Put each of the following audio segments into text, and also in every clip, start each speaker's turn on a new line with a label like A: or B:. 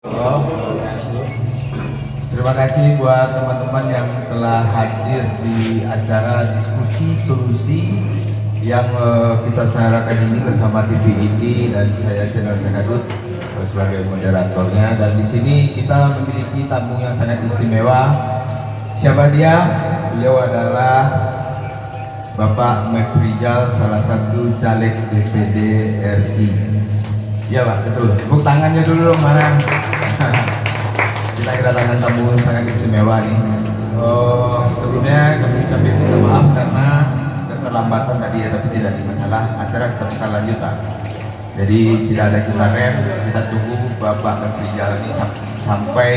A: Oh, terima kasih buat teman-teman yang telah hadir di acara diskusi solusi yang kita selenggarakan ini bersama TV Indi dan saya Channel Cakadut sebagai moderatornya. Dan di sini kita memiliki tamu yang sangat istimewa. Siapa dia? Beliau adalah Bapak Mefrijal, salah satu caleg DPD RI. Iya Pak, betul. Tepuk tangannya dulu dong, mana? Kita kedatangan tamu sangat istimewa nih. Sebelumnya kami minta maaf karena keterlambatan tadi ya, tapi tidak masalah. Acara kita lanjut Pak. Jadi tidak ada kita rem, kita tunggu Bapak Mefrijal ini sampai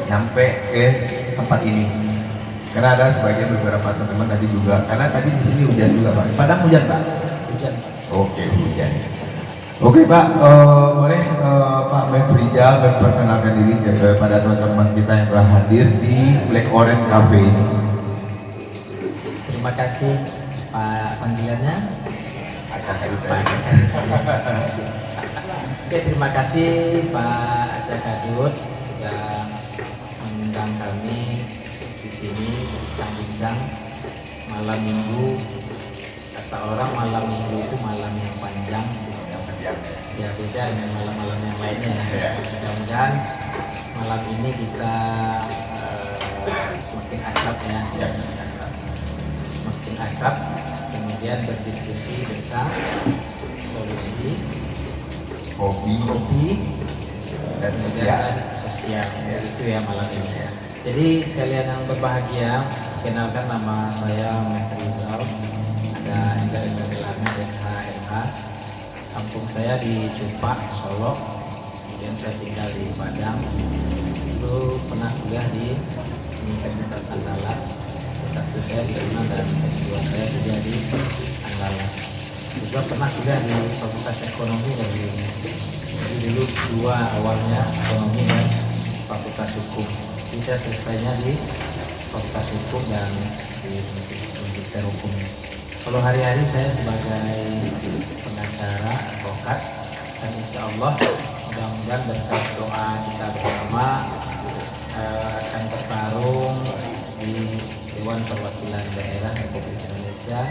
A: nyampe ke tempat ini. Karena ada sebagian beberapa teman-teman tadi juga, karena tadi di sini hujan juga Pak. Padang hujan Pak? Hujan. Oke, hujan. Oke Pak, boleh Pak Mefrijal memperkenalkan diri kepada teman-teman kita yang telah hadir di Black Orange Cafe ini.
B: Terima kasih Pak panggilannya. Oke, terima kasih Pak Cakadut sudah mengundang kami di sini bincang-bincang malam minggu. Kata orang malam minggu itu malam yang panjang. Ya beda dengan malam-malam yang lainnya. Mudah-mudahan malam ini kita semakin akrab ya. Semakin akrab, kemudian berdiskusi tentang solusi hobi dan sosial. Itu ya malam ini. Jadi sekalian yang berbahagia, kenalkan nama saya Mefrijal. Ada juga gelarnya SHLH. Kampung saya di Cupak, Solo. Kemudian saya tinggal di Padang. Dulu pernah kuliah di Universitas Andalas. S1 saya di Una dan S2 saya juga di Andalas. Juga pernah kuliah di Fakultas Ekonomi dari jadi dulu dua awalnya ekonomi dan Fakultas Hukum. Jadi saya selesainya di Fakultas Hukum dan di Magister Hukum. Kalau hari-hari saya sebagai pengacara, advokat, dan insya Allah mudah-mudahan berkat doa kita bersama akan bertarung di Dewan Perwakilan Daerah Republik Indonesia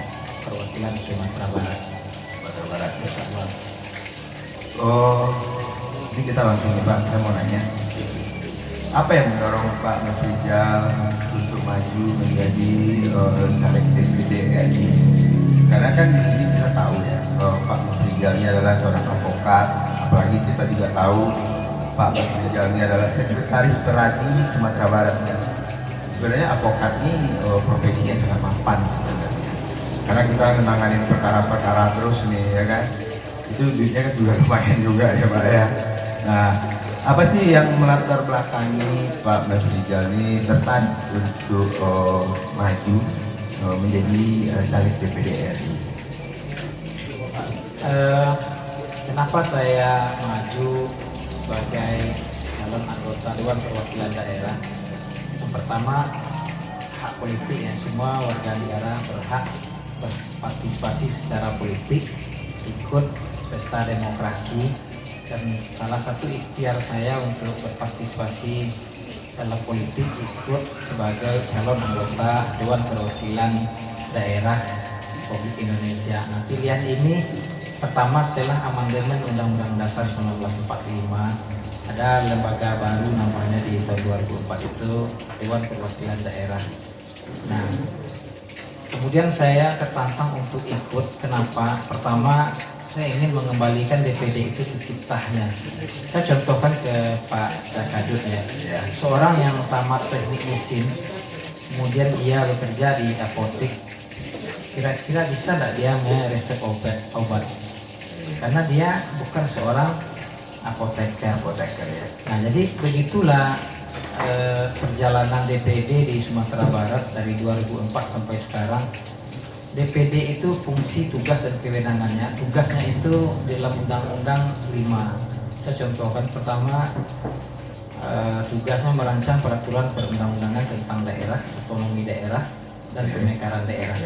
B: perwakilan Sumatera Barat.
A: Sumatera Barat, insya Allah. Ini kita langsung nih Pak, saya mau nanya, apa yang mendorong Pak Mefrijal untuk maju menjadi caleg DPD RI? Karena kan di sini kita tahu ya, Pak Mefrijal ini adalah seorang advokat, apalagi kita juga tahu Pak Mefrijal ini adalah sekretaris Peradi Sumatera Barat. Ya. Sebenarnya advokat ini profesi yang sangat mapan sebenarnya. Karena kita menangani perkara-perkara terus nih, ya kan? Itu duitnya kan juga lumayan juga ya Pak ya. Nah, apa sih yang melatar belakangi Pak Mefrijal ini tertarik untuk maju menjadi caleg DPD RI?
B: Kenapa saya maju sebagai calon anggota Dewan Perwakilan Daerah? Yang pertama, hak politik ya, semua warga negara berhak berpartisipasi secara politik, ikut pesta demokrasi, dan salah satu ikhtiar saya untuk berpartisipasi dalam politik ikut sebagai calon anggota Dewan Perwakilan Daerah Republik Indonesia. Nah, pilihan ini pertama setelah amandemen Undang-Undang Dasar 1945 ada lembaga baru namanya di tahun 2004 itu Dewan Perwakilan Daerah. Nah, kemudian saya tertantang untuk ikut. Kenapa? Pertama, saya ingin mengembalikan DPD itu ke titahnya. Saya contohkan ke Pak Cakadut ya. Seorang yang tamat teknik mesin, kemudian ia bekerja di apotek, kira-kira bisa tidak dia meresep obat? Karena dia bukan seorang apoteker ya. Nah, jadi begitulah perjalanan DPD di Sumatera Barat dari 2004 sampai sekarang. DPD itu fungsi, tugas, dan kewenangannya. Tugasnya itu dalam Undang-Undang 5. Saya contohkan pertama, tugasnya merancang peraturan perundang-undangan tentang daerah, otonomi daerah, dan pemekaran daerah.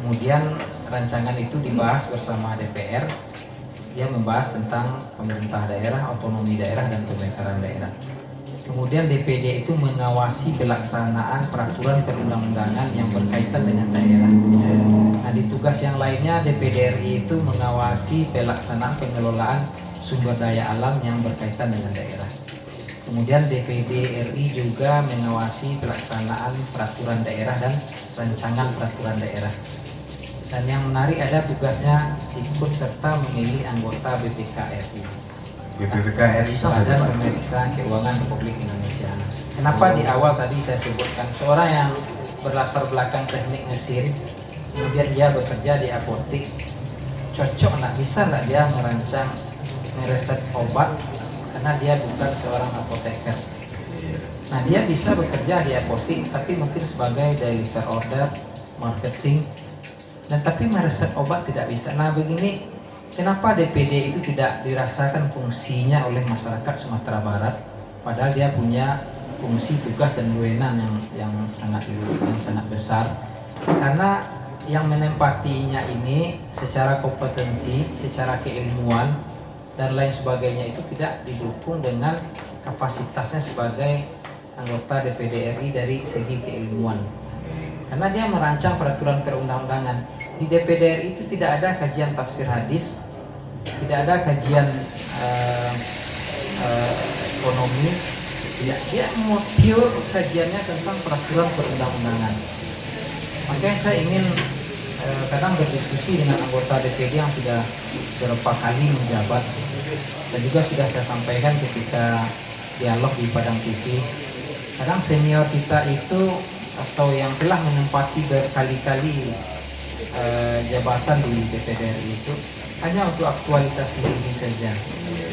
B: Kemudian rancangan itu dibahas bersama DPR, dia membahas tentang pemerintah daerah, otonomi daerah, dan pemekaran daerah. Kemudian DPD itu mengawasi pelaksanaan peraturan perundang-undangan yang berkaitan dengan daerah. Nah, di tugas yang lainnya DPD RI itu mengawasi pelaksanaan pengelolaan sumber daya alam yang berkaitan dengan daerah. Kemudian DPD RI juga mengawasi pelaksanaan peraturan daerah dan rancangan peraturan daerah. Dan yang menarik ada tugasnya ikut serta memilih anggota BPK RI.
A: BPK RI itu apa,
B: Badan
A: Pak?
B: Pemeriksa Keuangan Republik Indonesia. Kenapa di awal tadi saya sebutkan seorang yang berlatar belakang teknik mesin, kemudian dia bekerja di apotek, cocok nggak, bisa nggak dia merancang meresep obat, karena dia bukan seorang apoteker. Nah, dia bisa bekerja di apotek tapi mungkin sebagai deliver order, marketing, dan tapi meresep obat tidak bisa. Nah, begini, kenapa DPD itu tidak dirasakan fungsinya oleh masyarakat Sumatera Barat, padahal dia punya fungsi, tugas, dan wewenang yang sangat besar. Karena yang menempatinya ini secara kompetensi, secara keilmuan, dan lain sebagainya itu tidak didukung dengan kapasitasnya sebagai anggota DPD RI dari segi keilmuan. Karena dia merancang peraturan perundang-undangan. Di DPD RI itu tidak ada kajian tafsir hadis, tidak ada kajian ekonomi, dia mau pure kajiannya tentang peraturan perundang-undangan. Makanya saya ingin kadang berdiskusi dengan anggota DPD yang sudah beberapa kali menjabat, dan juga sudah saya sampaikan ketika dialog di Padang TV. Kadang senior kita itu atau yang telah menempati berkali-kali jabatan di DPD RI itu hanya untuk aktualisasi diri saja.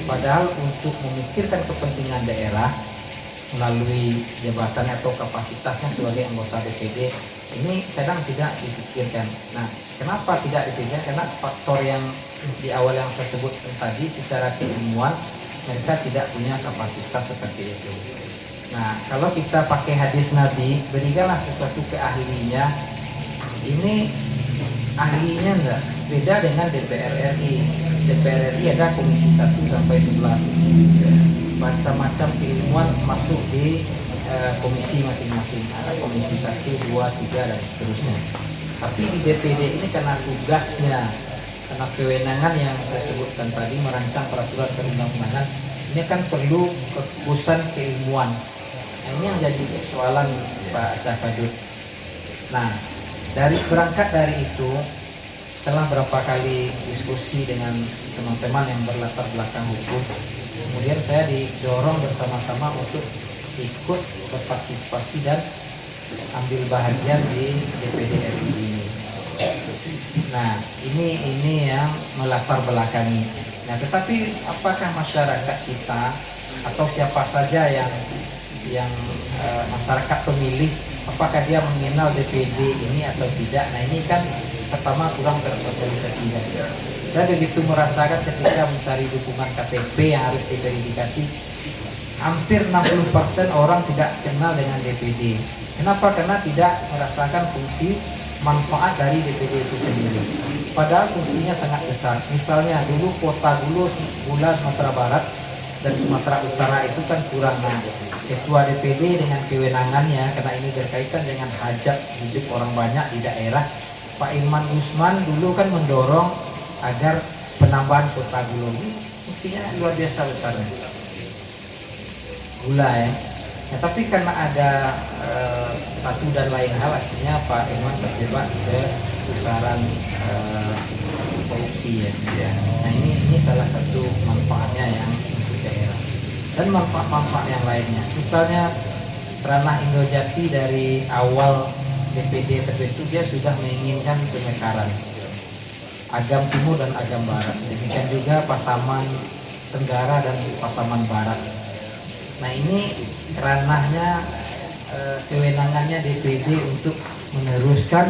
B: Padahal untuk memikirkan kepentingan daerah melalui jabatannya atau kapasitasnya sebagai anggota DPD ini kadang tidak dipikirkan. Nah, kenapa tidak dipikirkan? Karena faktor yang di awal yang saya sebut tadi, secara keilmuan mereka tidak punya kapasitas seperti itu. Nah, kalau kita pakai hadis Nabi, berikanlah sesuatu ke ahlinya. Ini ahlinya enggak beda dengan DPR RI. DPR RI ada komisi 1 sampai 11. Macam-macam keilmuan masuk di komisi masing-masing. Ada komisi 1, 2, 3 dan seterusnya. Tapi di DPD ini karena tugasnya, karena kewenangan yang saya sebutkan tadi merancang peraturan perundang-undangan, ini kan perlu keputusan keilmuan. Nah, ini yang jadi persoalan Pak Cakadut. Nah, berangkat dari itu, setelah berapa kali diskusi dengan teman-teman yang berlatar belakang hukum, kemudian saya didorong bersama-sama untuk ikut berpartisipasi dan ambil bahagian di DPD RI ini. Nah, ini yang melatar belakangi. Nah, tetapi apakah masyarakat kita atau siapa saja yang masyarakat pemilih, apakah dia mengenal DPD ini atau tidak? Nah, ini kan pertama kurang tersosialisasi. Saya begitu merasakan ketika mencari dukungan KTP yang harus diverifikasi, hampir 60% orang tidak kenal dengan DPD. Kenapa? Karena tidak merasakan fungsi manfaat dari DPD itu sendiri. Padahal fungsinya sangat besar. Misalnya dulu kota Gula Sumatera Barat dan Sumatera Utara itu kan kurang. Nah, ketua DPD dengan kewenangannya, karena ini berkaitan dengan hajat hidup orang banyak di daerah, Pak Irman Gusman dulu kan mendorong agar penambahan kota Gula ini fungsinya luar biasa besarnya. Gula ya. Nah, tapi karena ada satu dan lain hal, akhirnya Pak Irman terjebak ke pusaran korupsi ya. Nah, ini salah satu manfaatnya yang untuk daerah. Dan manfaat-manfaat yang lainnya, misalnya ranah Indojati dari awal DPD terbentuk dia sudah menginginkan pemekaran Agam Timur dan Agam Barat. Demikian juga Pasaman Tenggara dan Pasaman Barat. Nah, ini ranahnya kewenangannya DPD untuk meneruskan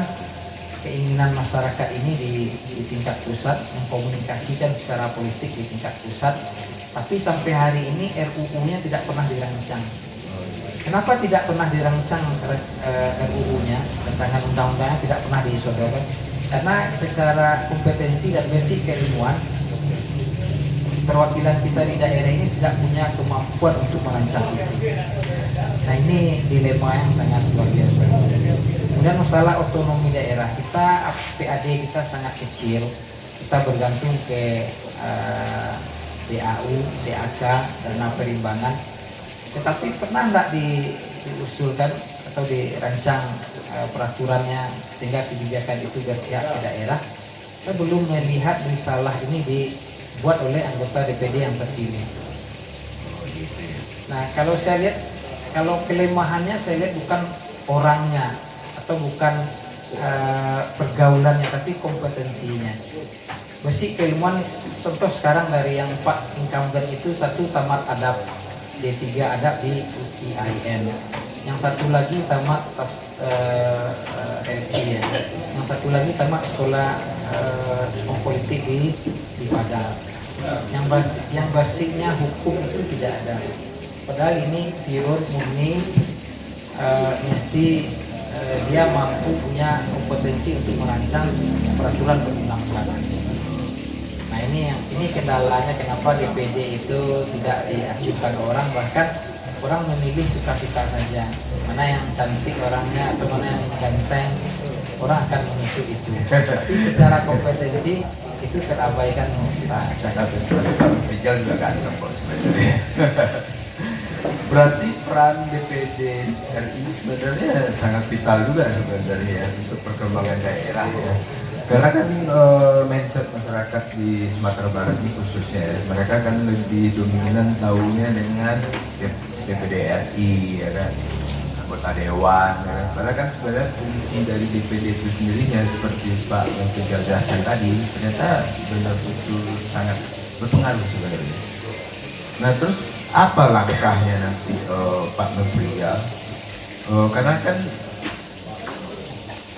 B: keinginan masyarakat ini di tingkat pusat, mengkomunikasikan secara politik di tingkat pusat. Tapi sampai hari ini RUU-nya tidak pernah dirancang. Kenapa tidak pernah dirancang RUU-nya, rancangan undang-undangnya tidak pernah disodorkan? Karena secara kompetensi dan basic keilmuan perwakilan kita di daerah ini tidak punya kemampuan untuk merancang itu. Nah ini dilema yang sangat luar biasa. Kemudian masalah otonomi daerah, kita PAD kita sangat kecil, kita bergantung ke DAU, DAK, dana perimbangan. Tetapi pernah nggak diusulkan atau dirancang peraturannya sehingga kebijakan itu berpihak ke daerah? Saya belum melihat risalah ini dibuat oleh anggota DPD yang terpilih. Nah kalau saya lihat, kalau kelemahannya saya lihat bukan orangnya atau bukan pergaulannya, tapi kompetensinya. Besi keilmuan, contoh sekarang dari yang 4 incumbent itu, satu tamat adab D3 adab di UIN, yang satu lagi tamat LC ya, yang satu lagi tamat sekolah politik di Padang. Yang basicnya hukum itu tidak ada. Padahal ini pure murni mesti dia mampu punya kompetensi untuk merancang peraturan perundang-undangan. Nah ini kendalanya kenapa DPD itu tidak diajukan orang, bahkan orang memilih suka-suka saja, mana yang cantik orangnya atau mana yang ganteng, orang akan mengusung itu. Tapi secara kompetensi itu terabaikan.
A: Pak Rijal juga ganteng kok sebenarnya. Berarti peran DPD RI sebenarnya sangat vital juga sebenarnya untuk perkembangan daerah ya. Karena kan mindset masyarakat di Sumatera Barat ini khususnya, mereka kan lebih dominan tahunya dengan DPD RI ya kan, anggota dewan ya. Karena kan sebenarnya fungsi dari DPD itu sendirinya seperti Pak Menteri jelaskan tadi, ternyata benar-benar sangat berpengaruh sebenarnya. Nah terus apa langkahnya nanti Pak Menteri ya? Karena kan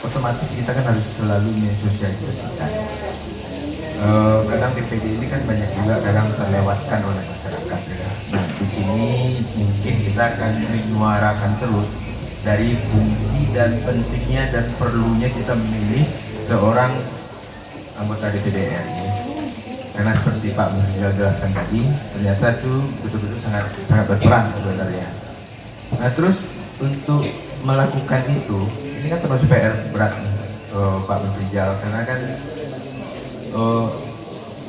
A: otomatis kita kan harus selalu mensosialisasikan. Kadang DPD ini kan banyak juga kadang terlewatkan oleh masyarakat ya. Nah di sini mungkin kita akan menyuarakan terus dari fungsi dan pentingnya dan perlunya kita memilih seorang anggota DPD RI. Karena seperti Pak Menteri jelaskan tadi, ternyata itu betul-betul sangat berperan sebenarnya. Nah terus untuk melakukan itu, ini kan termasuk PR berat nih Pak Menteri Jal, karena kan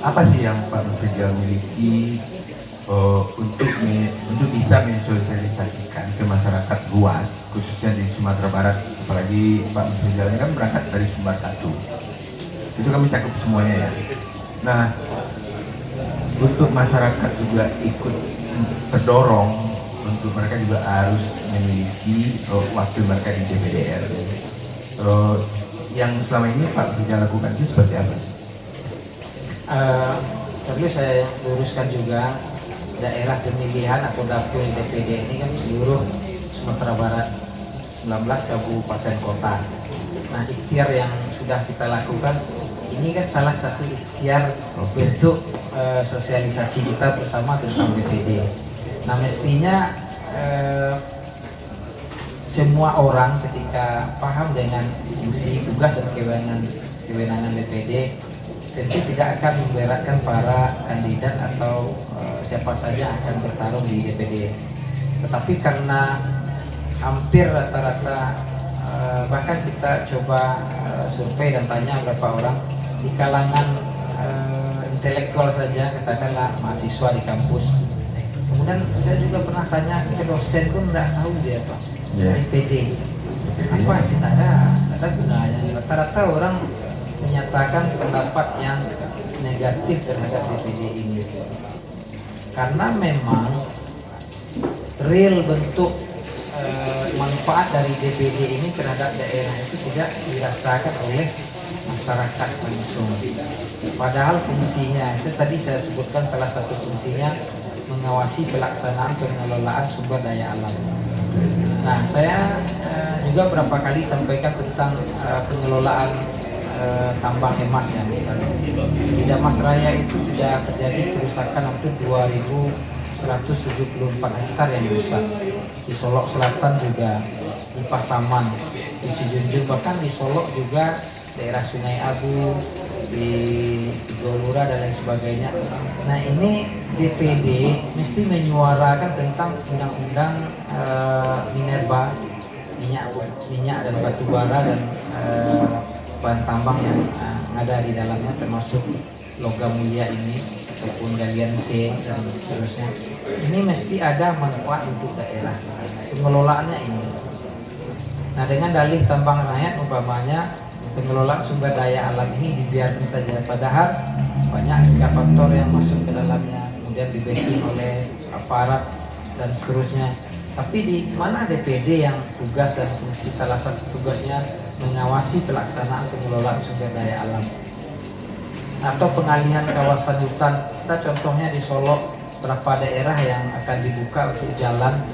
A: apa sih yang Pak Menteri Jal miliki untuk bisa mensosialisasikan ke masyarakat luas, khususnya di Sumatera Barat, apalagi Pak Menteri Jal ini kan berangkat dari Sumbar 1, itu kan mencakup semuanya ya. Nah untuk masyarakat juga ikut terdorong untuk mereka juga harus memiliki waktu mereka di DPD RI. Yang selama ini Pak Menteri lakukan itu seperti apa?
B: Perlu saya luruskan juga, daerah pemilihan atau dapil DPD ini kan seluruh Sumatera Barat, 19 kabupaten kota. Nah ikhtiar yang sudah kita lakukan ini kan salah satu ikhtiar bentuk sosialisasi kita bersama tentang DPD. Nah mestinya semua orang ketika paham dengan fungsi, tugas dan kewenangan DPD tentu tidak akan memberatkan para kandidat atau siapa saja akan bertarung di DPD. Tetapi karena hampir rata-rata bahkan kita coba survei dan tanya berapa orang di kalangan intelektual saja, katakanlah mahasiswa di kampus. Kemudian saya juga pernah tanya ke dosen pun tidak tahu dia apa DPD. Apa itu tidak ada gunanya. Rata-rata orang menyatakan pendapat yang negatif terhadap DPD ini. Karena memang real bentuk manfaat dari DPD ini terhadap daerah itu tidak dirasakan oleh masyarakat langsung. Padahal fungsinya, tadi saya sebutkan salah satu fungsinya mengawasi pelaksanaan pengelolaan sumber daya alam. Nah, saya juga berapa kali sampaikan tentang pengelolaan tambang emas ya misalnya. Di Damas Raya itu sudah terjadi kerusakan hampir 2.174 hektar yang rusak. Di Solok Selatan juga, di Pasaman, di Sijunjung, bahkan di Solok juga daerah Sungai Abu, di Golura dan lain sebagainya. Nah ini DPD mesti menyuarakan tentang undang-undang minerba, minyak dan batu bara dan bahan tambang yang ada di dalamnya, termasuk logam mulia ini ataupun galian C dan seterusnya. Ini mesti ada manfaat untuk daerah, pengelolaannya ini. Nah dengan dalih tambang rakyat umpamanya pengelolaan sumber daya alam ini dibiarkan saja, padahal banyak ekskavator yang masuk ke dalamnya, kemudian di backing oleh aparat dan seterusnya. Tapi di mana DPD yang tugas dan fungsi salah satu tugasnya mengawasi pelaksanaan pengelolaan sumber daya alam atau pengalihan kawasan hutan. Kita contohnya di Solo, beberapa daerah yang akan dibuka untuk jalan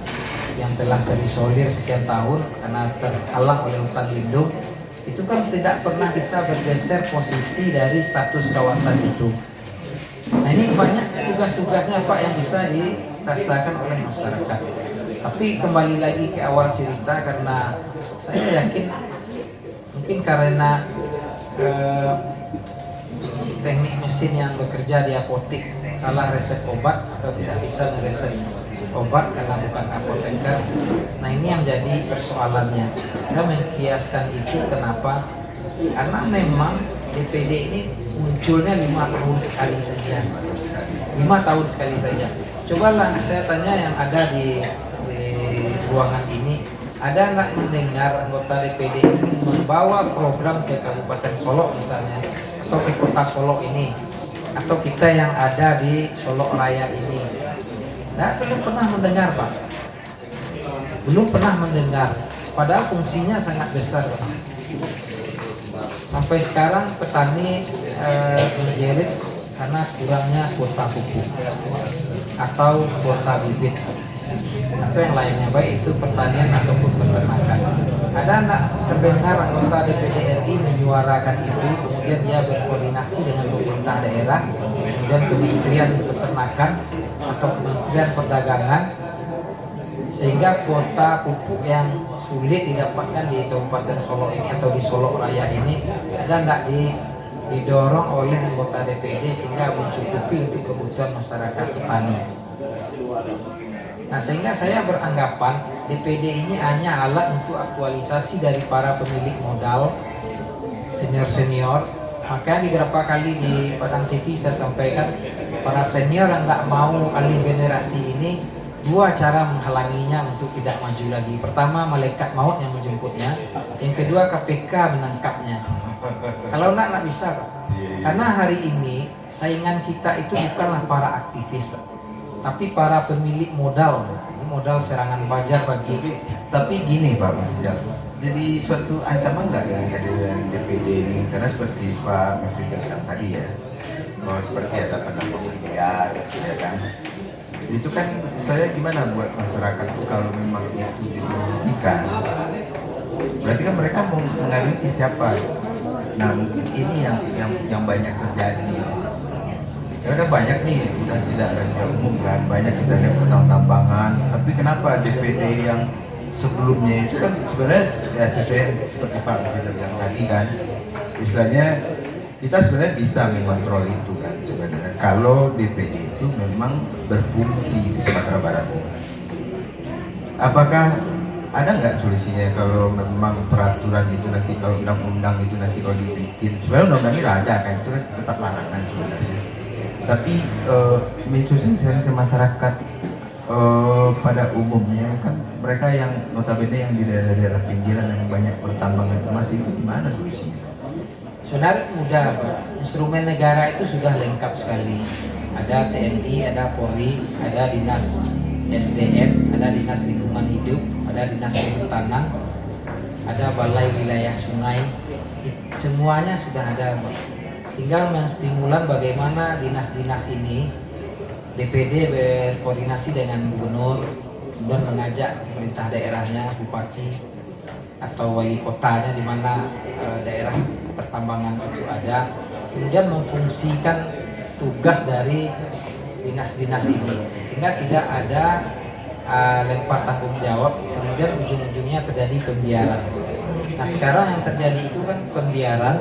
B: yang telah terisolir sekian tahun karena terhalang oleh hutan lindung, itu kan tidak pernah bisa bergeser posisi dari status kawasan itu. Nah ini banyak tugas-tugasnya Pak yang bisa dirasakan oleh masyarakat. Tapi kembali lagi ke awal cerita, karena saya yakin mungkin karena teknik mesin yang bekerja di apotek salah resep obat atau tidak bisa meresep obat karena bukan apoteker. Nah ini yang jadi persoalannya. Saya mengkiaskan itu kenapa? Karena memang DPD ini munculnya 5 tahun sekali saja. 5 tahun sekali saja. Cobalah saya tanya yang ada di ruangan ini, ada nggak mendengar anggota DPD ini membawa program ke Kabupaten Solo misalnya, atau ke Kota Solo ini, atau kita yang ada di Solo Raya ini? Nah, belum pernah mendengar Pak, belum pernah mendengar. Padahal fungsinya sangat besar Pak. Sampai sekarang petani menjerit karena kurangnya kuota pupuk atau kuota bibit atau yang lainnya, baik itu pertanian ataupun peternakan. Ada nggak terdengar anggota DPD RI menyuarakan itu, kemudian dia berkoordinasi dengan pemerintah daerah, kemudian Kementerian Peternakan atau Kementerian Perdagangan, sehingga kuota pupuk yang sulit didapatkan di Kabupaten Solo ini atau di Solo Raya ini ada nggak didorong oleh anggota DPD sehingga mencukupi untuk kebutuhan masyarakat petani. Nah sehingga saya beranggapan DPD ini hanya alat untuk aktualisasi dari para pemilik modal senior-senior. Makanya di beberapa kali di Padang TV saya sampaikan, para senior yang nggak mau alih generasi ini, 2 cara menghalanginya untuk tidak maju lagi. Pertama, malaikat maut yang menjemputnya. Yang kedua, KPK menangkapnya. Kalau nggak bisa Pak. Karena hari ini saingan kita itu bukanlah para aktivis Pak, tapi para pemilik modal. Ini modal serangan fajar bagi.
A: Tapi gini Pak Rizal, jadi suatu ancaman nggak dengan kehadiran DPD ini? Karena seperti Pak Mafrida bilang tadi ya, bahwa seperti ada penambang liar, ya kan? Itu kan saya gimana buat masyarakat tuh kalau memang itu dibuktikan, berarti kan mereka mau mengadu ke siapa? Nah mungkin ini yang banyak terjadi. Karena kan banyak nih udah tidak rahasia umum kan, banyak kita lihat pertambangan. Tapi kenapa DPD yang sebelumnya itu kan sebenarnya ya sesuai seperti Pak bilang tadi kan, istilahnya kita sebenarnya bisa mengontrol itu kan sebenarnya kalau DPD itu memang berfungsi di Sumatera Barat ini. Apakah ada nggak solusinya kalau memang peraturan itu nanti, kalau undang-undang itu nanti kalau dibikin, sebenarnya undang-undang ini ada kan, itu kan tetap larangan sebenarnya. Tapi misalnya ke masyarakat pada umumnya kan, mereka yang notabene yang di daerah-daerah pinggiran yang banyak pertambangan emas itu gimana solusinya?
B: Sebenarnya mudah Pak. Instrumen negara itu sudah lengkap sekali. Ada TNI, ada Polri, ada Dinas SDM, ada Dinas Lingkungan Hidup, ada Dinas Kehutanan, ada Balai Wilayah Sungai. Semuanya sudah ada Pak. Tinggal menstimulan bagaimana dinas-dinas ini, DPD berkoordinasi dengan gubernur, kemudian mengajak pemerintah daerahnya, bupati atau wali kotanya di mana daerah pertambangan itu ada, kemudian memfungsikan tugas dari dinas-dinas ini sehingga tidak ada lempar tanggung jawab, kemudian ujung-ujungnya terjadi pembiaran. Nah sekarang yang terjadi itu kan pembiaran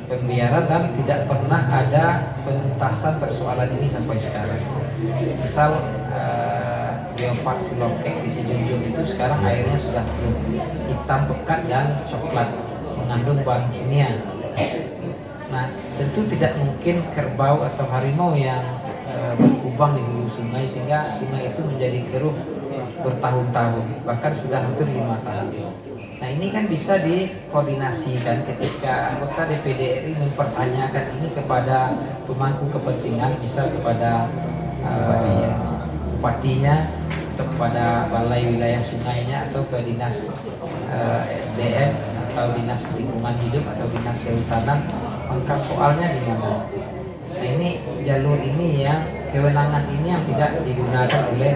B: pembiaran dan tidak pernah ada penuntasan persoalan ini sampai sekarang. Misal geopark Silokek di Sijunjung itu sekarang airnya sudah hitam pekat dan coklat, mengandung bahan kimia. Nah, tentu tidak mungkin kerbau atau harimau yang berkubang di hulu sungai sehingga sungai itu menjadi keruh bertahun-tahun, bahkan sudah hampir 5 tahun. Nah, ini kan bisa dikoordinasikan ketika anggota DPD RI mempertanyakan ini kepada pemangku kepentingan, misal kepada bupatinya atau kepada balai wilayah sungainya atau ke dinas SDM atau dinas lingkungan hidup atau dinas kehutanan, maka soalnya di mana? Nah, ini jalur ini yang kewenangan ini yang tidak digunakan oleh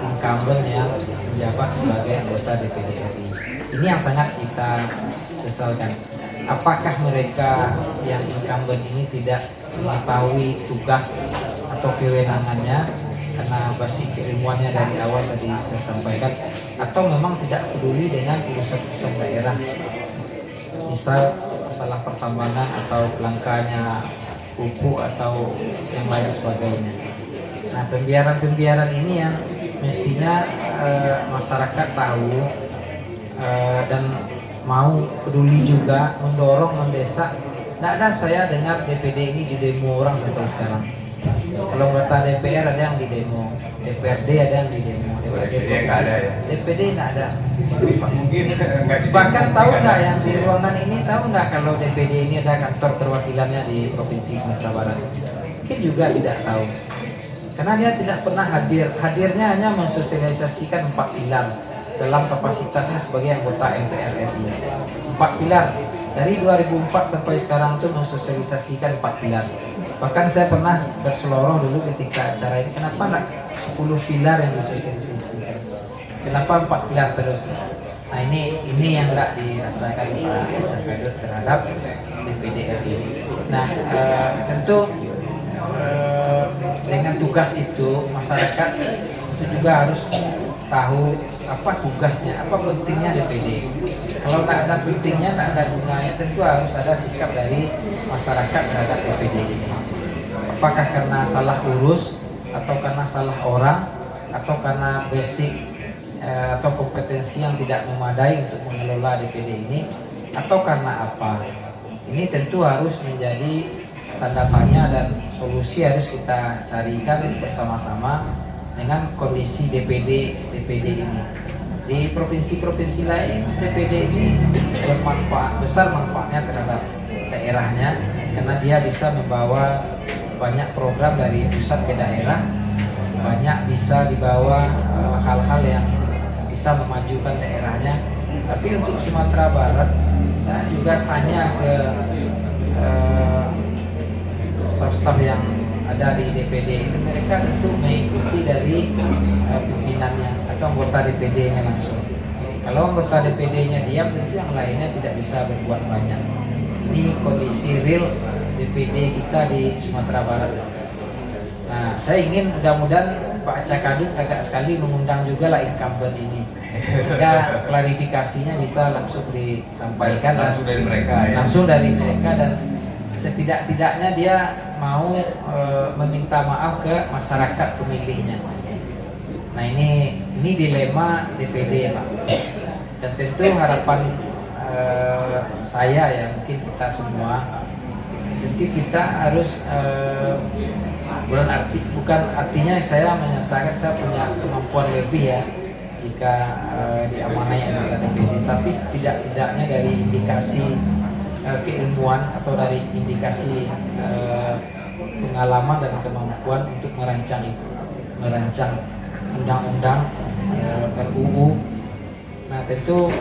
B: incumbent yang menjabat sebagai anggota DPD RI. Ini yang sangat kita sesalkan. Apakah mereka yang incumbent ini tidak mengetahui tugas atau kewenangannya karena basis keilmuannya dari awal tadi saya sampaikan, atau memang tidak peduli dengan urusan daerah, misal masalah pertambangan atau langkanya pupuk atau yang lain sebagainya. Nah, pembiaran ini yang mestinya masyarakat tahu dan mau peduli juga, mendorong, mendesak. Tidak ada saya dengar DPD ini di demo orang sampai sekarang. Kalau anggota DPR ada yang di demo, DPRD ada yang di demo, DPD
A: nggak ada ya?
B: DPD nggak ada.
A: Mungkin
B: Bahkan tahu nggak yang di ruangan ini, tahu nggak kalau DPD ini ada kantor perwakilannya di Provinsi Sumatera Barat? Mungkin juga tidak tahu. Karena dia tidak pernah hadir. Hadirnya hanya mensosialisasikan 4 pilar dalam kapasitasnya sebagai anggota MPR RI. 4 pilar. Dari 2004 sampai sekarang itu mensosialisasikan 4 pilar. Bahkan saya pernah berseloroh dulu ketika acara ini, kenapa enggak 10 pilar yang disosialisasikan? Kenapa 4 pilar terus? Nah, ini yang enggak dirasakan Pak Cakadut terhadap DPD RI. Nah, tentu dengan tugas itu masyarakat itu juga harus tahu apa tugasnya, apa pentingnya DPD. Kalau tidak ada pentingnya, tidak ada gunanya, tentu harus ada sikap dari masyarakat terhadap DPD ini. Apakah karena salah urus, atau karena salah orang, atau karena basic atau kompetensi yang tidak memadai untuk mengelola DPD ini, atau karena apa? Ini tentu harus menjadi tanda tanya dan solusi harus kita carikan bersama-sama dengan kondisi DPD ini. Di provinsi-provinsi lain DPD ini bermanfaat besar, manfaatnya terhadap daerahnya karena dia bisa membawa banyak program dari pusat ke daerah, banyak bisa dibawa hal-hal yang bisa memajukan daerahnya. Tapi untuk Sumatera Barat, saya juga tanya ke staf-staf yang ada di DPD itu, mereka tentu mengikuti dari pimpinannya atau anggota DPD-nya langsung. Kalau anggota DPD-nya diam, tentu yang lainnya tidak bisa berbuat banyak. Ini kondisi real DPD kita di Sumatera Barat. Nah, saya ingin mudah-mudahan Pak Cakadut agak sekali mengundang juga lah incumbent ini, sehingga klarifikasinya bisa langsung disampaikan
A: langsung dari mereka ya.
B: Langsung dari mereka, dan setidak-tidaknya dia mau meminta maaf ke masyarakat pemilihnya. Nah, ini dilema DPD, Pak. Dan tentu harapan saya ya, mungkin kita semua, tentu kita harus bukan artinya saya menyatakan saya punya kemampuan lebih ya jika diamanai anggota DPD, tapi setidak-tidaknya dari indikasi keilmuan atau dari indikasi pengalaman dan kemampuan untuk merancang undang-undang RUU. Nah, tentu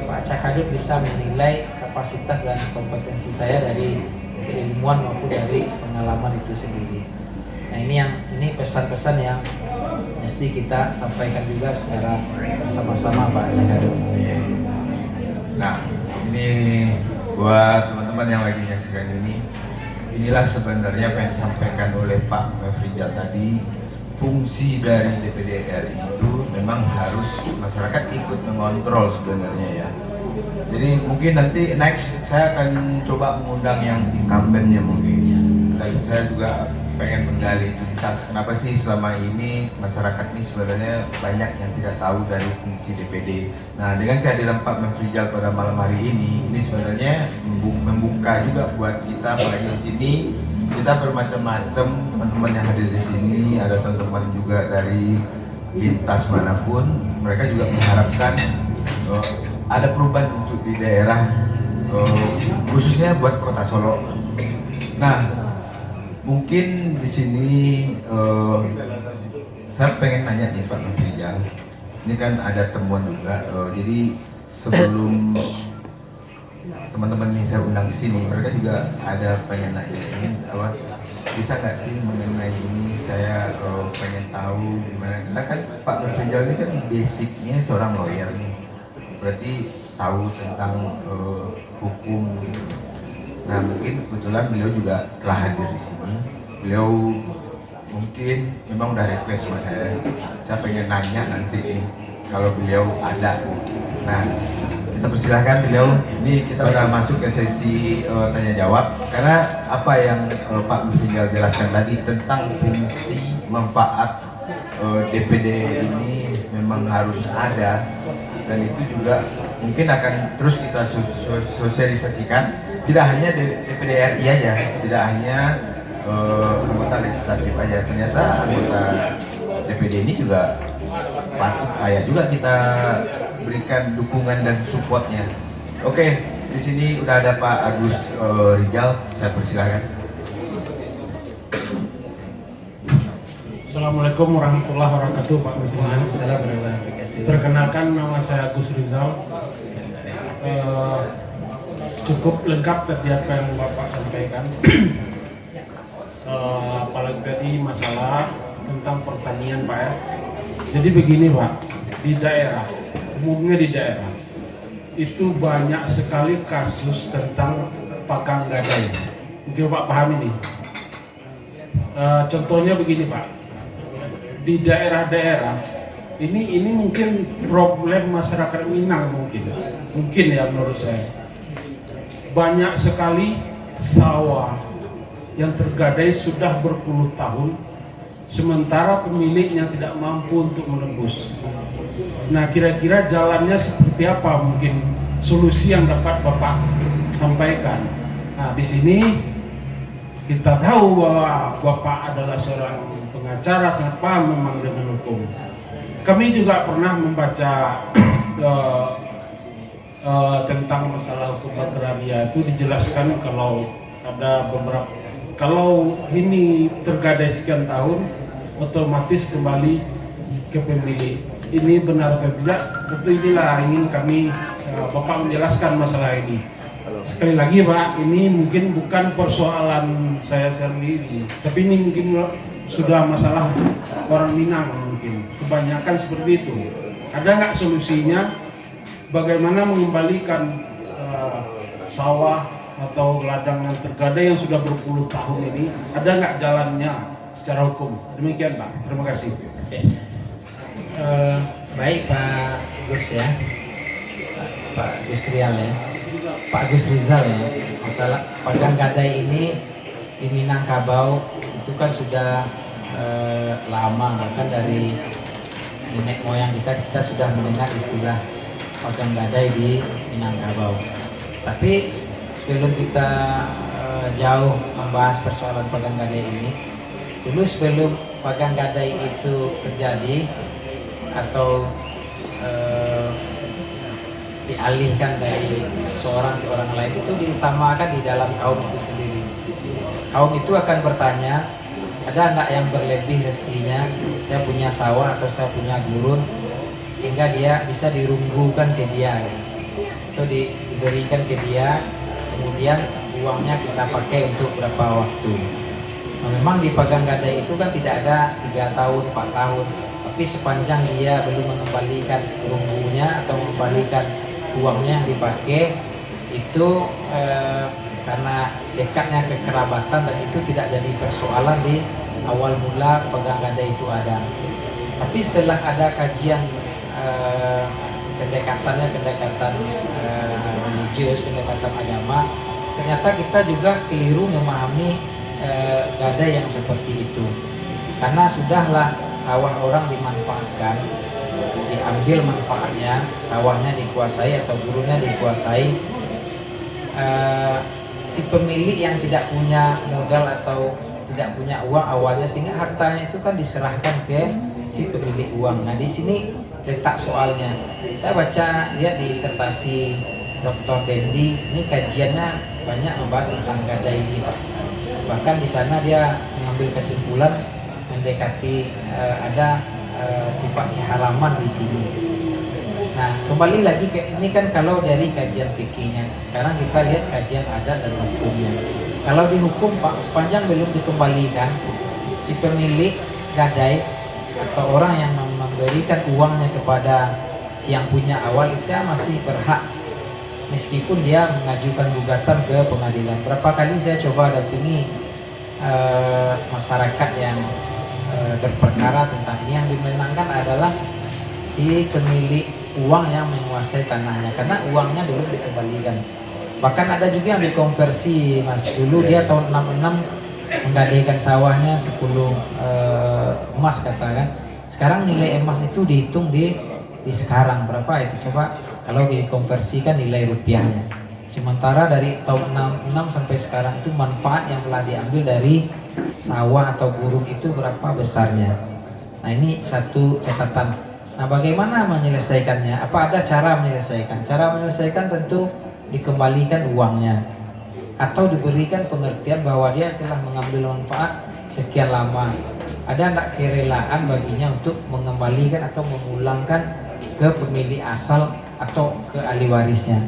B: Pak Cakadut bisa menilai kapasitas dan kompetensi saya dari keilmuan maupun dari pengalaman itu sendiri. Nah, ini pesan-pesan yang mesti kita sampaikan juga secara bersama-sama, Pak Cakadut.
A: Nah, ini buat teman-teman yang lagi nyaksikan ini, inilah sebenarnya apa yang disampaikan oleh Pak Mefrijal tadi, fungsi dari DPD RI itu memang harus masyarakat ikut mengontrol sebenarnya ya. Jadi mungkin nanti next saya akan coba mengundang yang incumbentnya mungkin. Dan saya juga pengen menggali tuntas kenapa sih selama ini masyarakat ini sebenarnya banyak yang tidak tahu dari fungsi DPD. Nah, dengan kehadiran Pak Mefrijal pada malam hari ini sebenarnya membuka juga buat kita, apalagi di sini kita bermacam-macam teman-teman yang hadir di sini, ada teman-teman juga dari lintas manapun, mereka juga mengharapkan ada perubahan untuk di daerah, khususnya buat Kota Solo. Nah, mungkin di sini saya pengen nanya nih Pak Mefrijal, ini kan ada temuan juga, jadi sebelum teman-teman yang saya undang di sini, mereka juga ada pengen nanya ini apa, bisa nggak sih mengenai ini, saya pengen tahu gimana, karena kan Pak Mefrijal ini kan basicnya seorang lawyer nih, berarti tahu tentang hukum gitu. Nah, mungkin kebetulan beliau juga telah hadir di sini. Beliau mungkin memang udah request sama saya pengen nanya nanti nih kalau beliau ada. Nah, kita persilahkan beliau. Ini kita udah masuk ke sesi tanya jawab. Karena apa yang Pak Mefrijal jelaskan tadi tentang fungsi manfaat DPD ini memang harus ada, dan itu juga mungkin akan terus kita sosialisasikan, tidak hanya DPD RI aja, tidak hanya anggota legislatif aja, ternyata anggota DPD ini juga patut kayak juga kita berikan dukungan dan supportnya. Oke, di sini udah ada Pak Agus Rizal, saya persilahkan.
C: Assalamualaikum warahmatullahi wabarakatuh, Pak Presiden. Perkenalkan, nama saya Agus Rizal. Cukup lengkap tadi apa yang Bapak sampaikan. Apalagi tadi masalah tentang pertanian, Pak ya. Jadi begini Pak, di daerah, umumnya di daerah itu banyak sekali kasus tentang pagang gadai. Mungkin Pak paham ini. Contohnya begini Pak, di daerah-daerah ini mungkin problem masyarakat Minang mungkin ya menurut saya. Banyak sekali sawah yang tergadai sudah berpuluh tahun, sementara pemiliknya tidak mampu untuk menembus. Nah, kira-kira jalannya seperti apa mungkin solusi yang dapat Bapak sampaikan? Nah, di sini kita tahu bahwa Bapak adalah seorang pengacara, sangat paham memang dengan hukum. Kami juga pernah membaca tentang masalah hukum agraria, itu dijelaskan kalau ada beberapa, kalau ini tergadai sekian tahun otomatis kembali ke pemilik. Ini benar atau tidak? Tentu inilah ingin kami Bapak menjelaskan masalah ini. Sekali lagi Pak, ini mungkin bukan persoalan saya sendiri, tapi ini mungkin sudah masalah orang Minang, mungkin kebanyakan seperti itu. Ada nggak solusinya? Bagaimana mengembalikan sawah atau ladang yang tergadai yang sudah berpuluh tahun ini? Ada nggak jalannya secara hukum? Demikian Pak, terima kasih.
B: Baik Pak Gus ya, Pak Gus Rial ya, Pak Gus Rizal ya. Masalah pagang gadai ini di Minangkabau itu kan sudah lama, bahkan dari nenek moyang kita sudah mendengar istilah pagang gadai di Minangkabau. Tapi sebelum kita jauh membahas persoalan pagang gadai ini, dulu sebelum pagang gadai itu terjadi atau dialihkan dari seseorang ke orang lain, itu diutamakan di dalam kaum itu sendiri. Kaum itu akan bertanya, ada nggak yang berlebih rezekinya, saya punya sawah atau saya punya gurun, sehingga dia bisa dirunggukan ke dia, atau diberikan ke dia, kemudian uangnya kita pakai untuk berapa waktu. Nah, memang di pagang gadai itu kan tidak ada 3 tahun, 4 tahun, tapi sepanjang dia belum mengembalikan runggunya atau mengembalikan uangnya yang dipakai, itu karena dekatnya kekerabatan, dan itu tidak jadi persoalan di awal mula pegang gadai itu ada. Tapi setelah ada kajian pendekatan religius, pendekatan agama, ternyata kita juga keliru memahami gadai yang seperti itu. Karena sudahlah sawah orang dimanfaatkan, diambil manfaatnya, sawahnya dikuasai atau gurunya dikuasai. Si pemilik yang tidak punya modal atau tidak punya uang awalnya, sehingga hartanya itu kan diserahkan ke si pemilik uang. Nah, di sini letak soalnya. Saya baca lihat di disertasi Dr. Dendi, ini kajiannya banyak membahas tentang gadai ini, Pak. Bahkan di sana dia mengambil kesimpulan mendekati ada sifat halaman di sini. Nah, kembali lagi ke ini kan kalau dari kajian fikihnya. Sekarang kita lihat kajian adat dan hukumnya. Kalau di hukum, Pak, sepanjang belum dikembalikan, si pemilik gadai atau orang yang memberikan uangnya kepada si yang punya awal itu masih berhak, meskipun dia mengajukan gugatan ke pengadilan. Berapa kali saya coba dampingi masyarakat yang berperkara tentang ini, yang dimenangkan adalah si pemilik uang yang menguasai tanahnya, karena uangnya belum dikembalikan. Bahkan ada juga yang dikonversi, Mas. Dulu dia tahun 66 menggadaikan sawahnya 10 emas katakan. Sekarang nilai emas itu dihitung di sekarang berapa itu, coba kalau dikonversikan nilai rupiahnya. Sementara dari tahun 66 sampai sekarang itu manfaat yang telah diambil dari sawah atau burung itu berapa besarnya. Nah, ini satu catatan. Nah, bagaimana menyelesaikannya? Apa ada cara menyelesaikan? Cara menyelesaikan tentu dikembalikan uangnya atau diberikan pengertian bahwa dia telah mengambil manfaat sekian lama. Ada tidak kerelaan baginya untuk mengembalikan atau memulangkan ke pemilik asal atau ke ahli warisnya.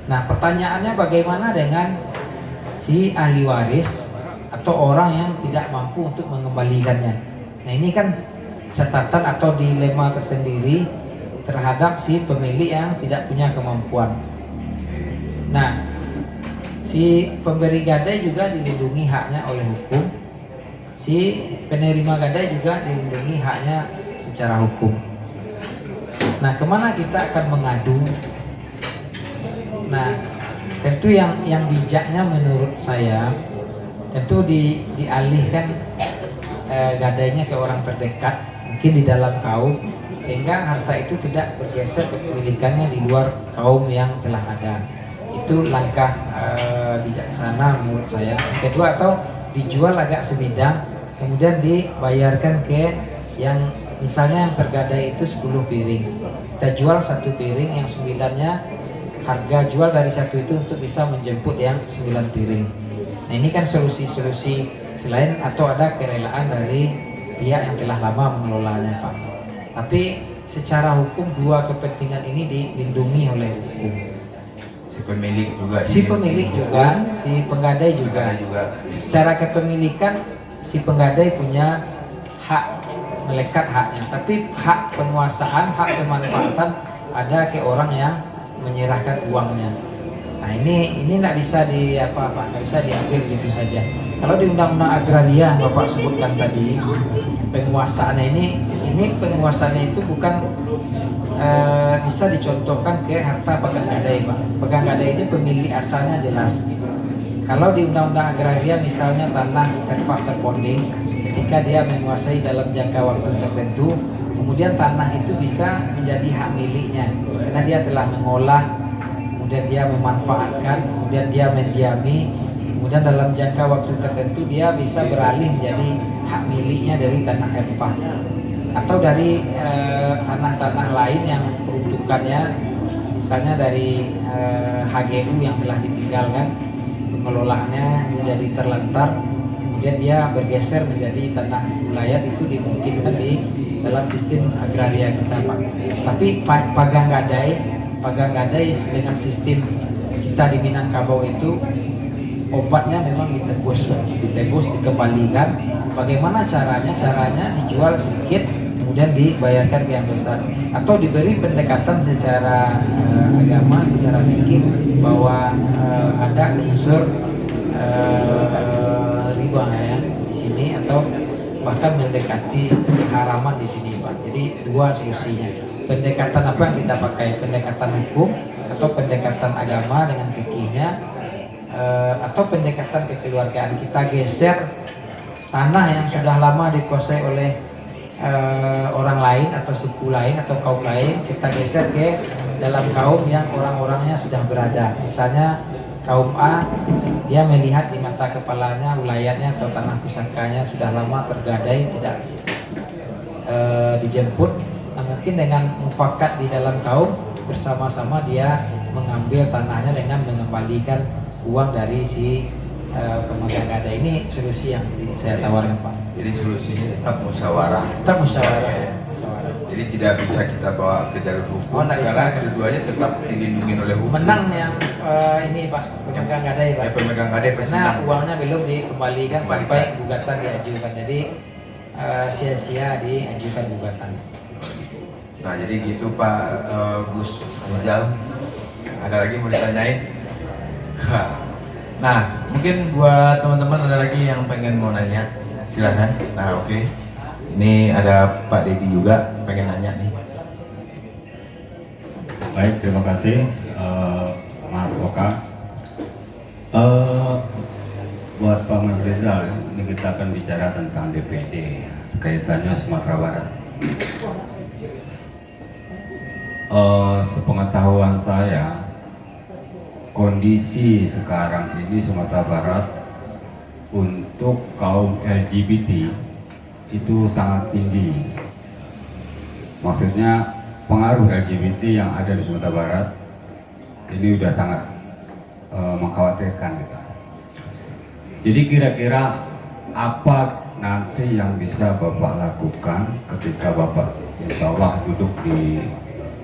B: Nah, pertanyaannya bagaimana dengan si ahli waris atau orang yang tidak mampu untuk mengembalikannya? Nah, ini kan catatan atau dilema tersendiri terhadap si pemilik yang tidak punya kemampuan. Nah, si pemberi gadai juga dilindungi haknya oleh hukum. Si penerima gadai juga dilindungi haknya secara hukum. Nah, kemana kita akan mengadu? Nah, tentu yang bijaknya menurut saya tentu dialihkan gadainya ke orang terdekat, mungkin di dalam kaum, sehingga harta itu tidak bergeser kepemilikannya di luar kaum yang telah ada. Itu langkah bijaksana menurut saya. Kedua, atau dijual agak sebidang, kemudian dibayarkan ke yang misalnya yang tergadai itu 10 piring, kita jual 1 piring, yang 9-nya harga jual dari 1 itu untuk bisa menjemput yang 9 piring. Nah, ini kan solusi-solusi selain atau ada kerelaan dari pihak yang telah lama mengelolanya, Pak. Tapi secara hukum dua kepentingan ini dilindungi oleh hukum.
A: Si pemilik juga,
B: si penggadai juga. Secara kepemilikan si penggadai punya hak, melekat haknya, tapi hak penguasaan, hak pemanfaatan ada ke orang yang menyerahkan uangnya. Nah, ini tidak bisa nggak bisa diambil begitu saja. Kalau di Undang-Undang Agraria yang Bapak sebutkan tadi, penguasaannya ini penguasaannya itu bukan bisa dicontohkan ke harta pegang gadai, Pak. Pegang gadai ini pemilik asalnya jelas. Kalau di Undang-Undang Agraria misalnya tanah terpak terponding, ketika dia menguasai dalam jangka waktu tertentu, kemudian tanah itu bisa menjadi hak miliknya karena dia telah mengolah, kemudian dia memanfaatkan, kemudian dia mendiami, kemudian dalam jangka waktu tertentu dia bisa beralih menjadi hak miliknya dari tanah rempah atau dari tanah-tanah lain yang peruntukannya misalnya dari HGU yang telah ditinggalkan, pengelolaannya menjadi terlantar, kemudian dia bergeser menjadi tanah wilayah, itu dimungkinkan di dalam sistem agraria kita, Pak. Tapi pagang gadai dengan sistem kita di Minangkabau itu obatnya memang ditebus, dikembalikan. Bagaimana caranya? Caranya dijual sedikit, kemudian dibayarkan ke yang besar, atau diberi pendekatan secara agama, secara fikih bahwa ada unsur riba ya di sini, atau bahkan mendekati haraman di sini Pak. Jadi dua solusinya. Pendekatan apa yang kita pakai? Pendekatan hukum atau pendekatan agama dengan fikihnya, atau pendekatan kekeluargaan. Kita geser tanah yang sudah lama dikuasai oleh orang lain atau suku lain atau kaum lain, kita geser ke dalam kaum yang orang-orangnya sudah berada. Misalnya kaum A, dia melihat di mata kepalanya wilayahnya atau tanah pusakanya sudah lama tergadai, tidak dijemput. Nah, mungkin dengan mufakat di dalam kaum bersama-sama dia mengambil tanahnya dengan mengembalikan uang dari si pemegang gada. Ini solusi yang saya tawarkan Pak.
A: Jadi solusinya tetap musyawarah.
B: Tetap musyawarah.
A: Jadi tidak bisa kita bawa ke jalur hukum,
B: Nggak
A: karena
B: bisa.
A: keduanya tetap dilindungi oleh hukum.
B: Menang yang ini Pak, pemegang gadai Pak.
A: Pemegang gadai pasti
B: Karena
A: menang.
B: uangnya belum dikembalikan sampai gugatan diajukan. Jadi sia-sia diajukan gugatan.
A: Nah jadi gitu Pak Gus Rizal. Ada lagi mau ditanyain? Nah mungkin buat teman-teman ada lagi yang pengen mau nanya, silahkan. Nah oke. Ini ada Pak Dedi juga pengen nanya nih.
D: Baik, terima kasih Mas Oka. Buat Pak Mas Rizal, ini kita akan bicara tentang DPD, kaitannya Sumatera Barat. Sepengetahuan saya, kondisi sekarang ini Sumatera Barat untuk kaum LGBT itu sangat tinggi. Maksudnya pengaruh LGBT yang ada di Sumatera Barat ini udah sangat mengkhawatirkan gitu. Jadi kira-kira apa nanti yang bisa Bapak lakukan ketika Bapak insya Allah duduk di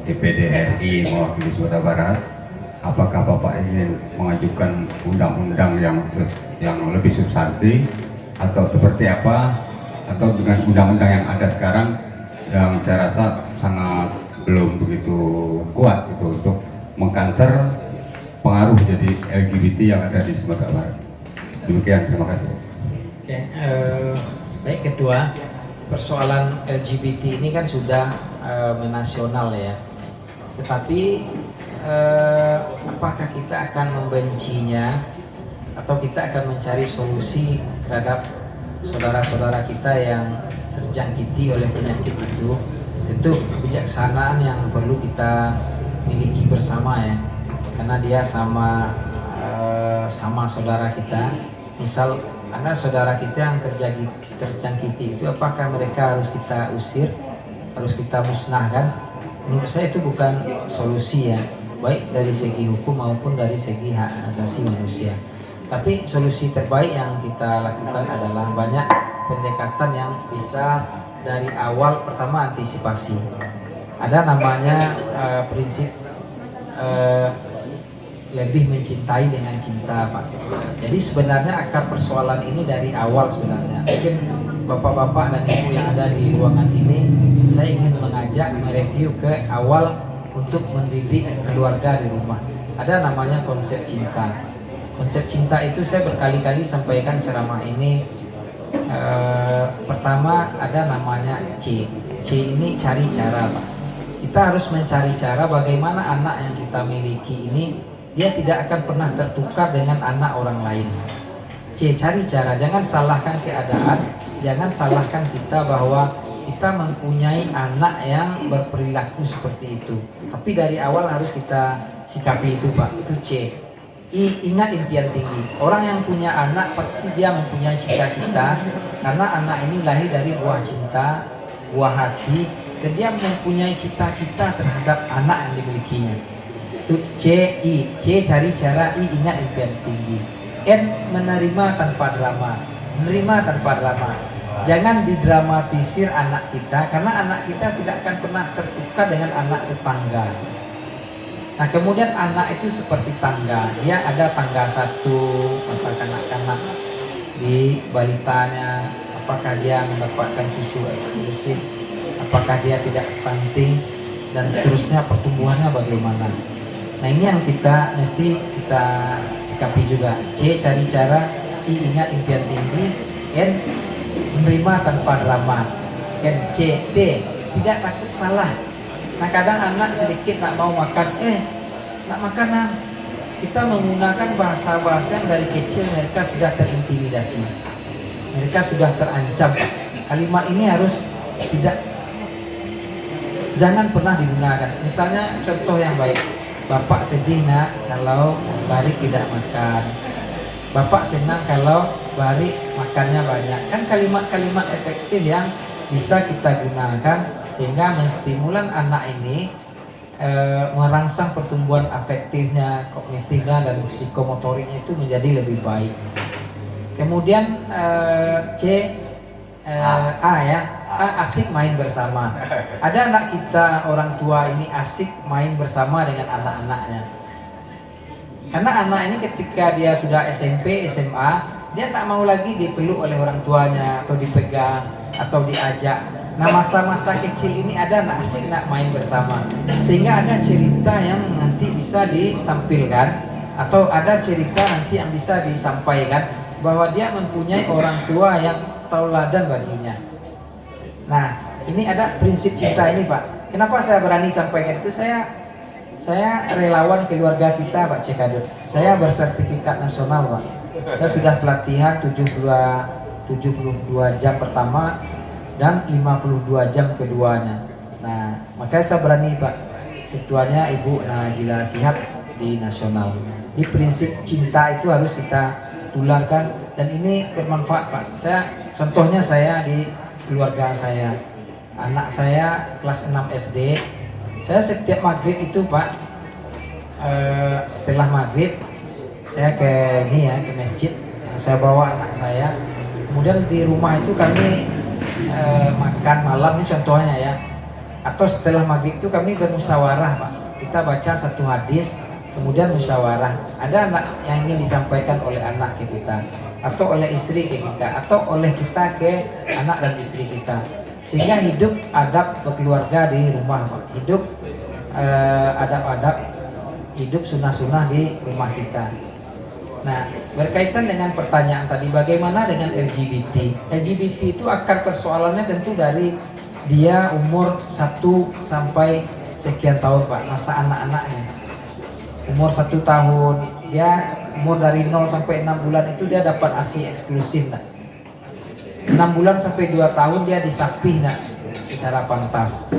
D: DPD RI mewakili Sumatera Barat? Apakah Bapak ingin mengajukan undang-undang yang lebih substansi atau seperti apa? Atau dengan undang-undang yang ada sekarang yang saya rasa sangat belum begitu kuat gitu untuk mengkanter pengaruh jadi LGBT yang ada di Sumatera Barat. Demikian, terima kasih.
B: Oke, baik Ketua, persoalan LGBT ini kan sudah menasional ya. Tetapi apakah kita akan membencinya atau kita akan mencari solusi terhadap saudara-saudara kita yang terjangkiti oleh penyakit itu? Tentu kebijaksanaan yang perlu kita miliki bersama ya, karena dia sama saudara kita. Misal ada saudara kita yang terjangkiti itu, apakah mereka harus kita usir, harus kita musnahkan? Menurut saya itu bukan solusi ya, baik dari segi hukum maupun dari segi hak asasi manusia. Tapi solusi terbaik yang kita lakukan adalah banyak pendekatan yang bisa dari awal. Pertama, antisipasi. Ada namanya prinsip lebih mencintai dengan cinta Pak. Jadi sebenarnya akar persoalan ini dari awal sebenarnya. Mungkin bapak-bapak dan ibu yang ada di ruangan ini, saya ingin mengajak mereview ke awal untuk mendidik keluarga di rumah. Ada namanya konsep cinta. Konsep cinta itu saya berkali-kali sampaikan ceramah ini. Pertama ada namanya C. C ini cari cara Pak. Kita harus mencari cara bagaimana anak yang kita miliki ini dia tidak akan pernah tertukar dengan anak orang lain. C, cari cara, jangan salahkan keadaan, jangan salahkan kita bahwa kita mempunyai anak yang berperilaku seperti itu. Tapi dari awal harus kita sikapi itu Pak, itu C. I, ingat impian tinggi. Orang yang punya anak pasti dia mempunyai cita-cita, karena anak ini lahir dari buah cinta, buah hati, dan dia mempunyai cita-cita terhadap anak yang dimilikinya. Itu C, I. C, cari cara. I, ingat impian tinggi. N, menerima tanpa drama. Menerima tanpa drama. Jangan didramatisir anak kita, karena anak kita tidak akan pernah tertukar dengan anak tetangga. Nah kemudian anak itu seperti tangga. Dia ada tangga satu, masa kanak-kanak di balitanya, apakah dia mendapatkan susu eksklusif, apakah dia tidak stunting, dan seterusnya pertumbuhannya bagaimana. Nah ini yang kita mesti kita sikapi juga. C, cari cara. I, ingat impian tinggi. N, menerima tanpa drama. Dan C, D, tidak takut salah. Nah kadang anak sedikit nak mau makan, nak makan nah. Kita menggunakan bahasa-bahasa yang dari kecil mereka sudah terintimidasi, mereka sudah terancam. Kalimat ini harus jangan pernah digunakan. Misalnya contoh yang baik, bapak sedih nak kalau Bari tidak makan, bapak senang kalau Bari makannya banyak. Kan kalimat-kalimat efektif yang bisa kita gunakan sehingga menstimulan anak ini merangsang pertumbuhan afektifnya, kognitifnya dan psikomotoriknya itu menjadi lebih baik. Kemudian C, asik main bersama. Ada anak kita orang tua ini asik main bersama dengan anak-anaknya. Karena anak ini ketika dia sudah SMP, SMA, dia tak mau lagi dipeluk oleh orang tuanya atau dipegang atau diajak. Nah masa-masa kecil ini ada anak asik nak main bersama, sehingga ada cerita yang nanti bisa ditampilkan atau ada cerita nanti yang bisa disampaikan bahwa dia mempunyai orang tua yang tauladan baginya. Nah ini ada prinsip cinta ini Pak. Kenapa saya berani sampaikan itu? Saya relawan keluarga kita Pak Cekadut. Saya bersertifikat nasional Pak. Saya sudah pelatihan 72 jam pertama dan 52 jam keduanya. Nah, makanya saya berani Pak, ketuanya Ibu Najila Shihab di nasional. Di prinsip cinta itu harus kita tularkan dan ini bermanfaat Pak. Contohnya saya di keluarga saya, anak saya kelas 6 SD. Saya setiap maghrib itu Pak, setelah maghrib saya ke masjid, saya bawa anak saya. Kemudian di rumah itu kami makan malam, ini contohnya ya. Atau setelah maghrib itu kami bermusyawarah Pak. Kita baca satu hadis, kemudian musyawarah. Ada anak yang ingin disampaikan oleh anak ke kita, atau oleh istri ke kita, atau oleh kita ke anak dan istri kita. Sehingga hidup adab berkeluarga di rumah Pak. Hidup adab-adab, hidup sunnah-sunnah di rumah kita. Nah, berkaitan dengan pertanyaan tadi, bagaimana dengan LGBT? LGBT itu akar persoalannya tentu dari dia umur 1 sampai sekian tahun Pak, masa anak-anaknya. Umur 1 tahun, dia umur dari 0 sampai 6 bulan itu dia dapat ASI eksklusif. 6 bulan sampai 2 tahun dia disapih secara pantas.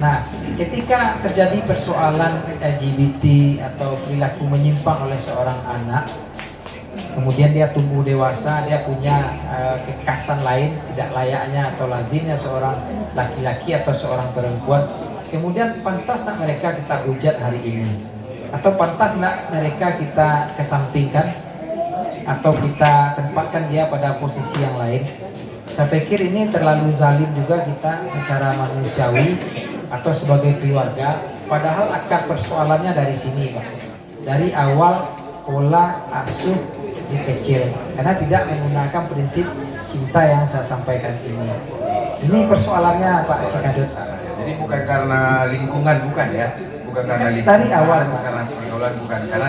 B: Nah, ketika terjadi persoalan LGBT atau perilaku menyimpang oleh seorang anak, kemudian dia tumbuh dewasa, dia punya kekasan lain, tidak layaknya atau lazimnya seorang laki-laki atau seorang perempuan, kemudian pantas tak mereka kita hujat hari ini? Atau pantas tak mereka kita kesampingkan? Atau kita tempatkan dia pada posisi yang lain? Saya pikir ini terlalu zalim juga kita secara manusiawi atau sebagai keluarga, padahal akar persoalannya dari sini Pak, dari awal pola asuh di kecil, karena tidak menggunakan prinsip cinta yang saya sampaikan ini persoalannya Pak Cekadut.
A: Jadi bukan karena lingkungan, bukan ya, bukan karena lingkungan,
B: dari awal
A: bukan karena pergaulan, bukan, karena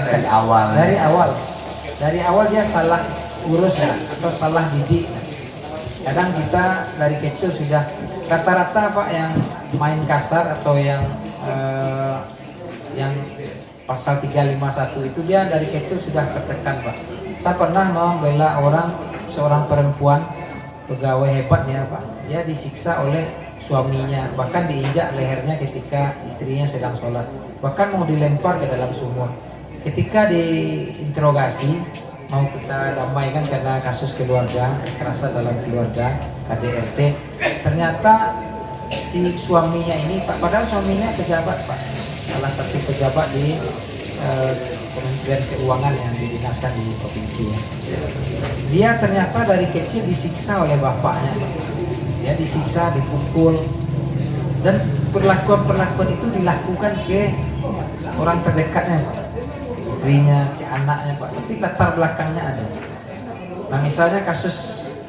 A: dari awal dia salah urus ya, atau salah didik. Kadang kita dari kecil sudah rata-rata Pak yang main kasar atau yang pasal 351 itu dia dari kecil sudah tertekan Pak. Saya pernah membela seorang perempuan pegawai hebat ya Pak. Dia disiksa oleh suaminya, bahkan diinjak lehernya ketika istrinya sedang sholat, bahkan mau dilempar ke dalam sumur. Ketika diinterogasi, mau kita damaikan karena kasus keluarga, kekerasan dalam keluarga, KDRT, ternyata si suaminya ini Pak, padahal suaminya pejabat Pak, salah satu pejabat di Kementerian Keuangan yang didinaskan di provinsi ya. Dia ternyata dari kecil disiksa oleh bapaknya Pak. Dia disiksa, dipukul, dan perlakuan itu dilakukan ke orang terdekatnya Pak, istrinya, ke anaknya Pak, tapi latar belakangnya ada. Nah misalnya kasus,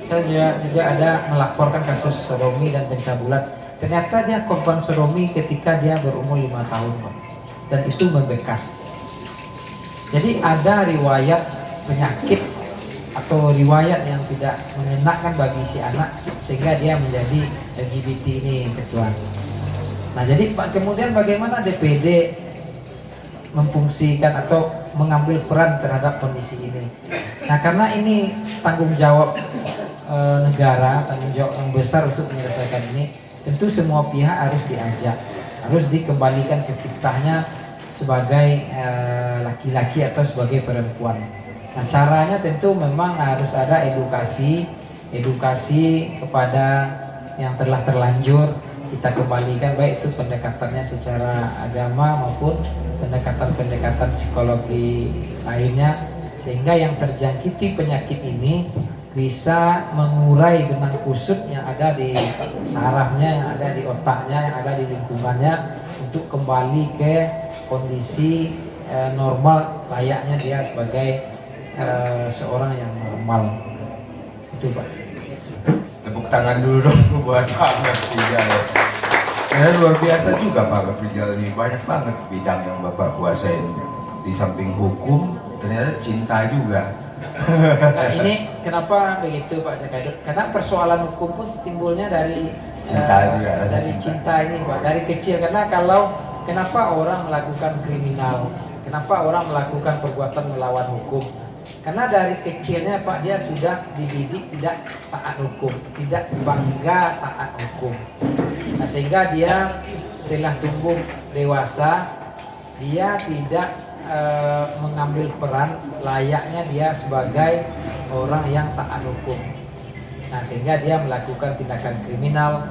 A: saya juga ada melaporkan kasus sodomi dan pencabulan. Ternyata dia korban sodomi ketika dia berumur 5 tahun Pak, dan itu membekas. Jadi ada riwayat penyakit
B: atau riwayat yang tidak mengenakan bagi si anak sehingga dia menjadi LGBT ini ketua. Nah jadi kemudian bagaimana DPD memfungsikan atau mengambil peran terhadap kondisi ini. Nah karena ini tanggung jawab negara, tanggung jawab yang besar untuk menyelesaikan ini, tentu semua pihak harus diajak, harus dikembalikan ke fitrahnya sebagai laki-laki atau sebagai perempuan. Nah caranya tentu memang harus ada edukasi kepada yang telah terlanjur, kita kembalikan baik itu pendekatannya secara agama maupun pendekatan psikologi lainnya, sehingga yang terjangkiti penyakit ini bisa mengurai benang kusut yang ada di sarafnya, yang ada di otaknya, yang ada di lingkungannya untuk kembali ke kondisi normal layaknya dia sebagai seorang yang normal. Itu Pak.
A: Tepuk tangan dulu dong buat Pak Rizal. Ya, luar biasa juga Pak Rizal ini, banyak banget bidang yang Bapak kuasain. Di samping hukum, ternyata cinta juga.
B: Nah, ini kenapa begitu Pak Jakadut? Karena persoalan hukum pun timbulnya dari
A: Cinta juga, rasa
B: dari
A: cinta.
B: cinta ini Pak, dari kecil. Karena kenapa orang melakukan kriminal, kenapa orang melakukan perbuatan melawan hukum? Karena dari kecilnya Pak dia sudah dididik tidak taat hukum, tidak bangga taat hukum. Nah sehingga dia setelah tumbuh dewasa dia tidak mengambil peran layaknya dia sebagai orang yang taat hukum. Nah sehingga dia melakukan tindakan kriminal.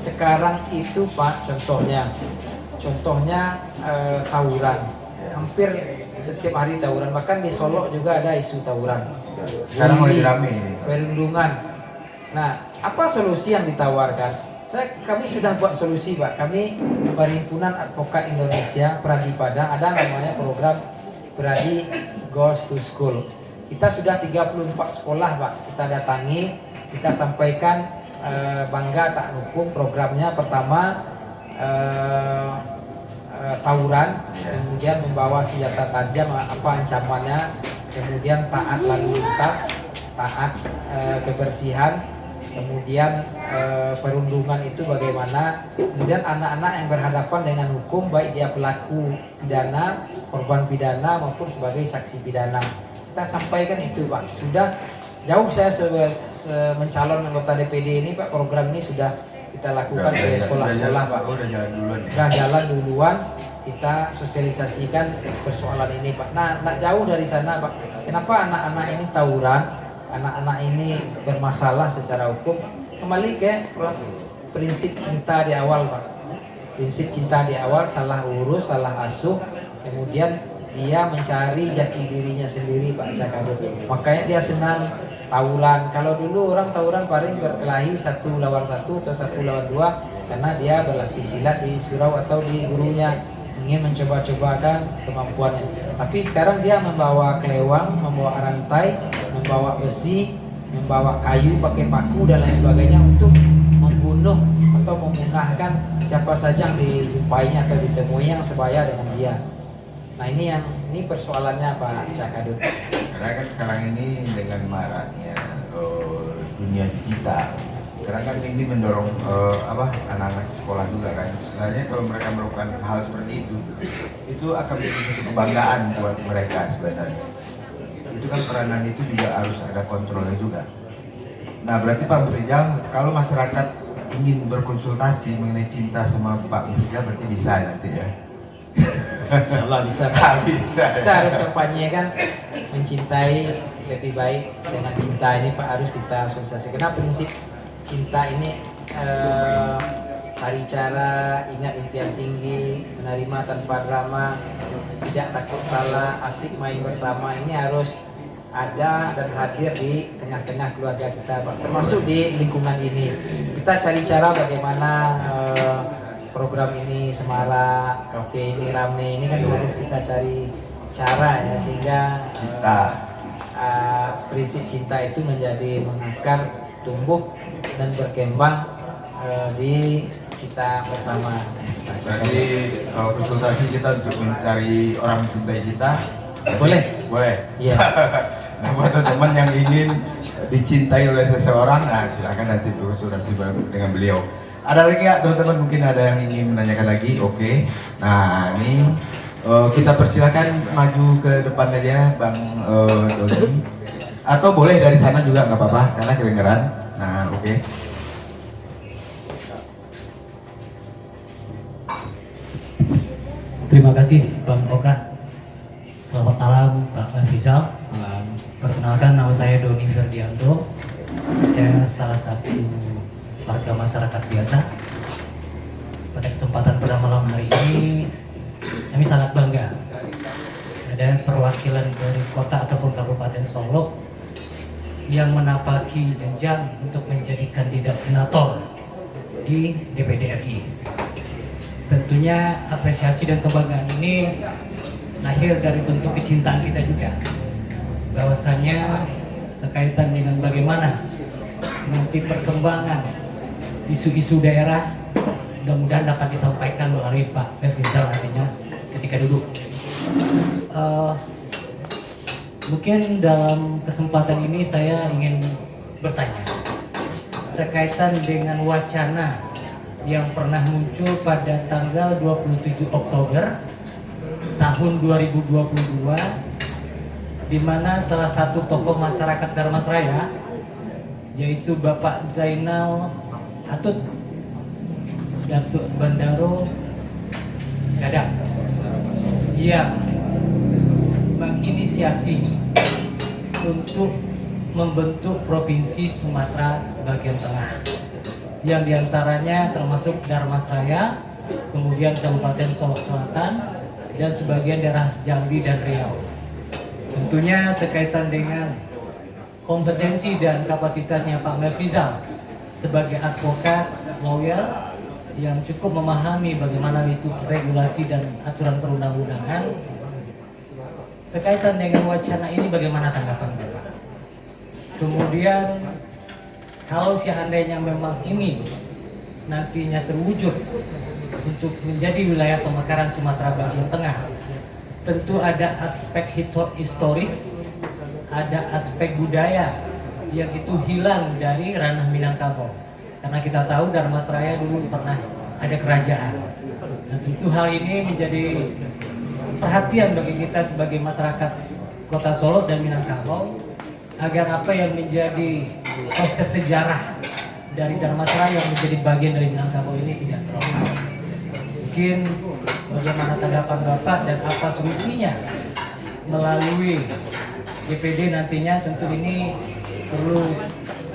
B: Sekarang itu Pak contohnya tawuran, hampir setiap hari tawuran, bahkan di Solo juga ada isu tawuran.
A: Sekarang mulai rame ini.
B: Perlindungan. Nah, apa solusi yang ditawarkan? Kami sudah buat solusi Pak. Kami Perhimpunan Advokat Indonesia Pradipada, ada namanya program Pradi Goes to School. Kita sudah 34 sekolah Pak. Kita datangi, kita sampaikan bangga taat hukum. Programnya pertama tawuran, kemudian membawa senjata tajam apa ancamannya, kemudian taat lalu lintas, taat kebersihan, kemudian perundungan itu bagaimana, kemudian anak-anak yang berhadapan dengan hukum baik dia pelaku pidana, korban pidana maupun sebagai saksi pidana. Kita sampaikan itu Pak. Sudah jauh saya mencalon anggota DPD ini Pak, program ini sudah kita lakukan ke sekolah-sekolah Pak.
A: Udah jalan duluan ya?
B: Udah jalan duluan, kita sosialisasikan persoalan ini Pak. Nah, tak jauh dari sana Pak. Kenapa anak-anak ini tawuran, anak-anak ini bermasalah secara hukum? Kembali ke prinsip cinta di awal Pak. Prinsip cinta di awal, salah urus, salah asuh, kemudian dia mencari jati dirinya sendiri Pak Jakadut. Makanya dia senang tawuran. Kalau dulu orang tawuran paling berkelahi 1 lawan 1 atau 1 lawan 2 karena dia berlatih silat di surau atau di gurunya, ingin mencoba-cobakan kemampuannya. Tapi sekarang dia membawa kelewang, membawa rantai, membawa besi, membawa kayu, pakai paku dan lain sebagainya untuk membunuh atau memusnahkan siapa saja yang dijumpainya atau ditemui yang sebaya dengan dia. Nah ini persoalannya Pak Jakadut.
A: Karena kan sekarang ini dengan maraknya dunia digital, karena kan ini mendorong anak-anak sekolah juga kan. Sebenarnya kalau mereka melakukan hal seperti itu akan menjadi satu kebanggaan buat mereka sebenarnya. Itu kan peranan itu juga harus ada kontrolnya juga. Nah berarti Pak Rizal, kalau masyarakat ingin berkonsultasi mengenai cinta sama Pak Rizal berarti bisa nanti ya?
B: Insya Allah bisa.
A: Bisa.
B: Kita harus kampanyekan mencintai lebih baik dengan cinta ini Pak, harus kita sosialisasikan. Karena prinsip cinta ini hari cara, ingat impian tinggi, menerima tanpa drama, tidak takut salah, asik main bersama, ini harus ada dan hadir di tengah-tengah keluarga kita Pak, termasuk di lingkungan ini. Kita cari cara bagaimana program ini semarak, kafe ini rame, ini kan harus kita cari cara ya, sehingga prinsip cinta itu menjadi mengakar, tumbuh dan berkembang di kita bersama.
A: Jadi konsultasi kita untuk mencari orang mencintai kita.
B: Boleh?
A: Boleh.
B: Iya.
A: Nah, buat teman-teman yang ingin dicintai oleh seseorang, nah silakan nanti konsultasi dengan beliau. Ada lagi nggak teman-teman, mungkin ada yang ingin menanyakan lagi? Oke. Nah ini kita persilakan maju ke depan aja Bang Doni. Atau boleh dari sana juga nggak apa-apa karena kedengeran. Nah oke.
E: Terima kasih Bang Oka. Selamat malam Pak Rizal. Perkenalkan, nama saya Doni Ferdianto. Saya salah satu warga masyarakat biasa. Pada kesempatan pada malam hari ini kami sangat bangga ada perwakilan dari kota ataupun Kabupaten Solok yang menapaki jenjang untuk menjadi kandidat senator di DPD RI. Tentunya apresiasi dan kebanggaan ini lahir dari bentuk kecintaan kita juga, bahwasannya sekaitan dengan bagaimana nanti perkembangan isu-isu daerah mudah-mudahan dapat disampaikan melalui Pak Rizal nantinya ketika duduk. Mungkin dalam kesempatan ini saya ingin bertanya sekaitan dengan wacana yang pernah muncul pada tanggal 27 Oktober tahun 2022, di mana salah satu tokoh masyarakat Dharmasraya yaitu Bapak Zainal Atut Datuk Bandaro Gadang yang menginisiasi untuk membentuk Provinsi Sumatera Bagian Tengah, yang diantaranya termasuk Dharmasraya, kemudian Kabupaten Solok Selatan, dan sebagian daerah Jambi dan Riau. Tentunya sekaitan dengan kompetensi dan kapasitasnya Pak Melvizal sebagai advokat, lawyer yang cukup memahami bagaimana itu regulasi dan aturan perundang-undangan. Sekaitan dengan wacana ini bagaimana tanggapan Bapak? Kemudian kalau seandainya memang ini nantinya terwujud untuk menjadi wilayah pemekaran Sumatera Bagian Tengah, tentu ada aspek historis, ada aspek budaya yang itu hilang dari ranah Minangkabau. Karena kita tahu Dharmasraya dulu pernah ada kerajaan. Nah, tentu hal ini menjadi perhatian bagi kita sebagai masyarakat Kota Solo dan Minangkabau, agar apa yang menjadi proses sejarah dari Dharmasraya yang menjadi bagian dari Minangkabau ini tidak terlepas. Mungkin bagaimana tanggapan Bapak dan apa solusinya melalui DPD nantinya, tentu ini perlu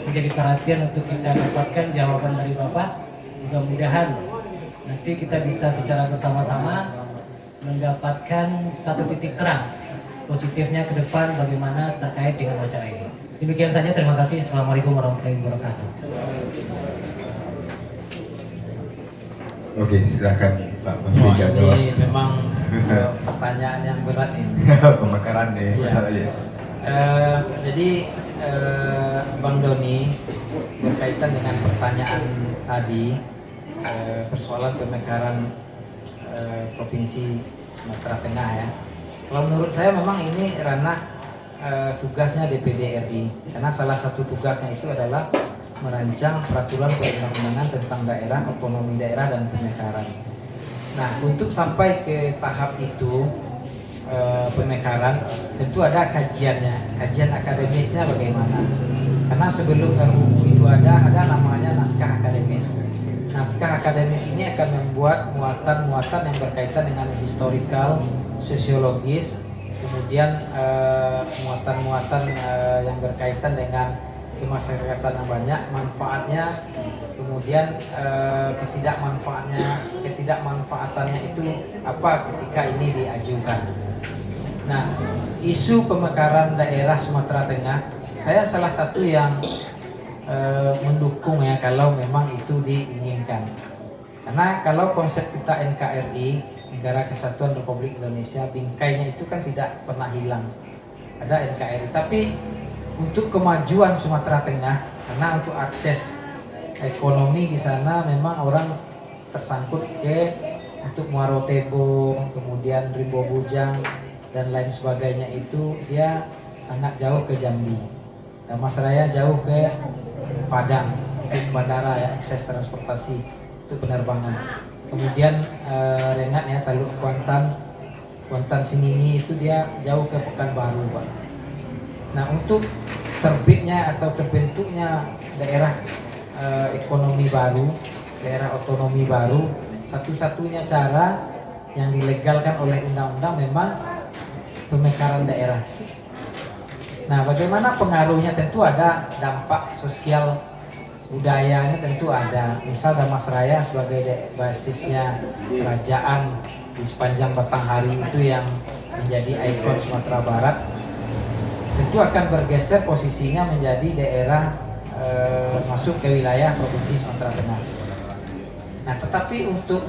E: menjadi perhatian untuk kita dapatkan jawaban dari Bapak. Mudah-mudahan nanti kita bisa secara bersama-sama mendapatkan satu titik terang positifnya ke depan bagaimana terkait dengan wacana ini. Demikian saja, terima kasih. Assalamualaikum warahmatullahi wabarakatuh.
A: Oke, silakan Pak
B: Oh,
A: Melvizal.
B: ini memang pertanyaan yang berat ini.
A: Pemekaran nih
B: Iya.
A: masalahnya.
B: Jadi Bang Doni, berkaitan dengan pertanyaan tadi, persoalan pemekaran Provinsi Sumatera Tengah ya. Kalau menurut saya memang ini ranah tugasnya DPD RI, karena salah satu tugasnya itu adalah merancang peraturan perundang-undangan tentang daerah, otonomi daerah dan pemekaran. Nah, untuk sampai ke tahap itu pemekaran tentu ada kajiannya, kajian akademisnya bagaimana. Karena sebelum RUU itu ada namanya naskah akademis. Naskah akademis ini akan membuat muatan-muatan yang berkaitan dengan historical, sosiologis, kemudian muatan-muatan yang berkaitan dengan kemasyarakatan yang banyak, manfaatnya, kemudian ketidakmanfaatannya itu apa ketika ini diajukan. Nah, isu pemekaran daerah Sumatera Tengah, saya salah satu yang mendukung ya kalau memang itu diinginkan. Karena kalau konsep kita NKRI, Negara Kesatuan Republik Indonesia, bingkainya itu kan tidak pernah hilang. Ada NKRI, tapi untuk kemajuan Sumatera Tengah, karena untuk akses ekonomi di sana memang orang tersangkut ke untuk Muaro Tebo, kemudian Rimbo Bujang dan lain sebagainya, itu dia sangat jauh ke Jambi. Damasraya jauh ke Padang, itu bandara ya, akses transportasi itu penerbangan. Kemudian Rengat ya, Taluk Kuantan Singingi itu dia jauh ke Pekanbaru, Pak. Nah, untuk terbitnya atau terbentuknya daerah ekonomi baru, daerah otonomi baru, satu-satunya cara yang dilegalkan oleh undang-undang memang pemekaran daerah. Nah, bagaimana pengaruhnya? Tentu ada dampak sosial budayanya, tentu ada. Misal Damasraya sebagai basisnya kerajaan di sepanjang Batanghari itu yang menjadi ikon Sumatera Barat, tentu akan bergeser posisinya menjadi daerah masuk ke wilayah Provinsi Sumatera Tengah. Nah, tetapi untuk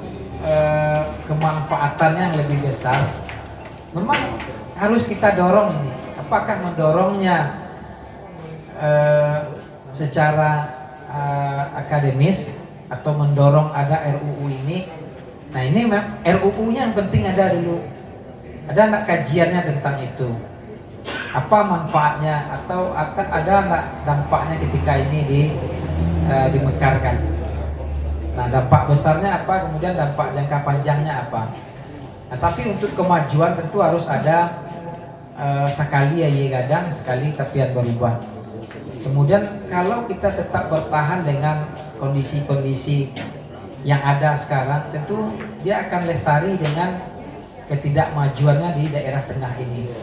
B: kemanfaatannya yang lebih besar, memang harus kita dorong ini. Apakah mendorongnya secara akademis atau mendorong ada RUU ini? Nah, ini RUU-nya yang penting ada dulu. Ada nggak kajiannya tentang itu? Apa manfaatnya atau ada nggak dampaknya ketika ini dimekarkan? Nah, dampak besarnya apa? Kemudian dampak jangka panjangnya apa? Nah, tapi untuk kemajuan tentu harus ada sekali ya gadang, sekali tapian berubah. Kemudian kalau kita tetap bertahan dengan kondisi-kondisi yang ada sekarang, tentu dia akan lestari dengan ketidakmajuannya di daerah tengah ini.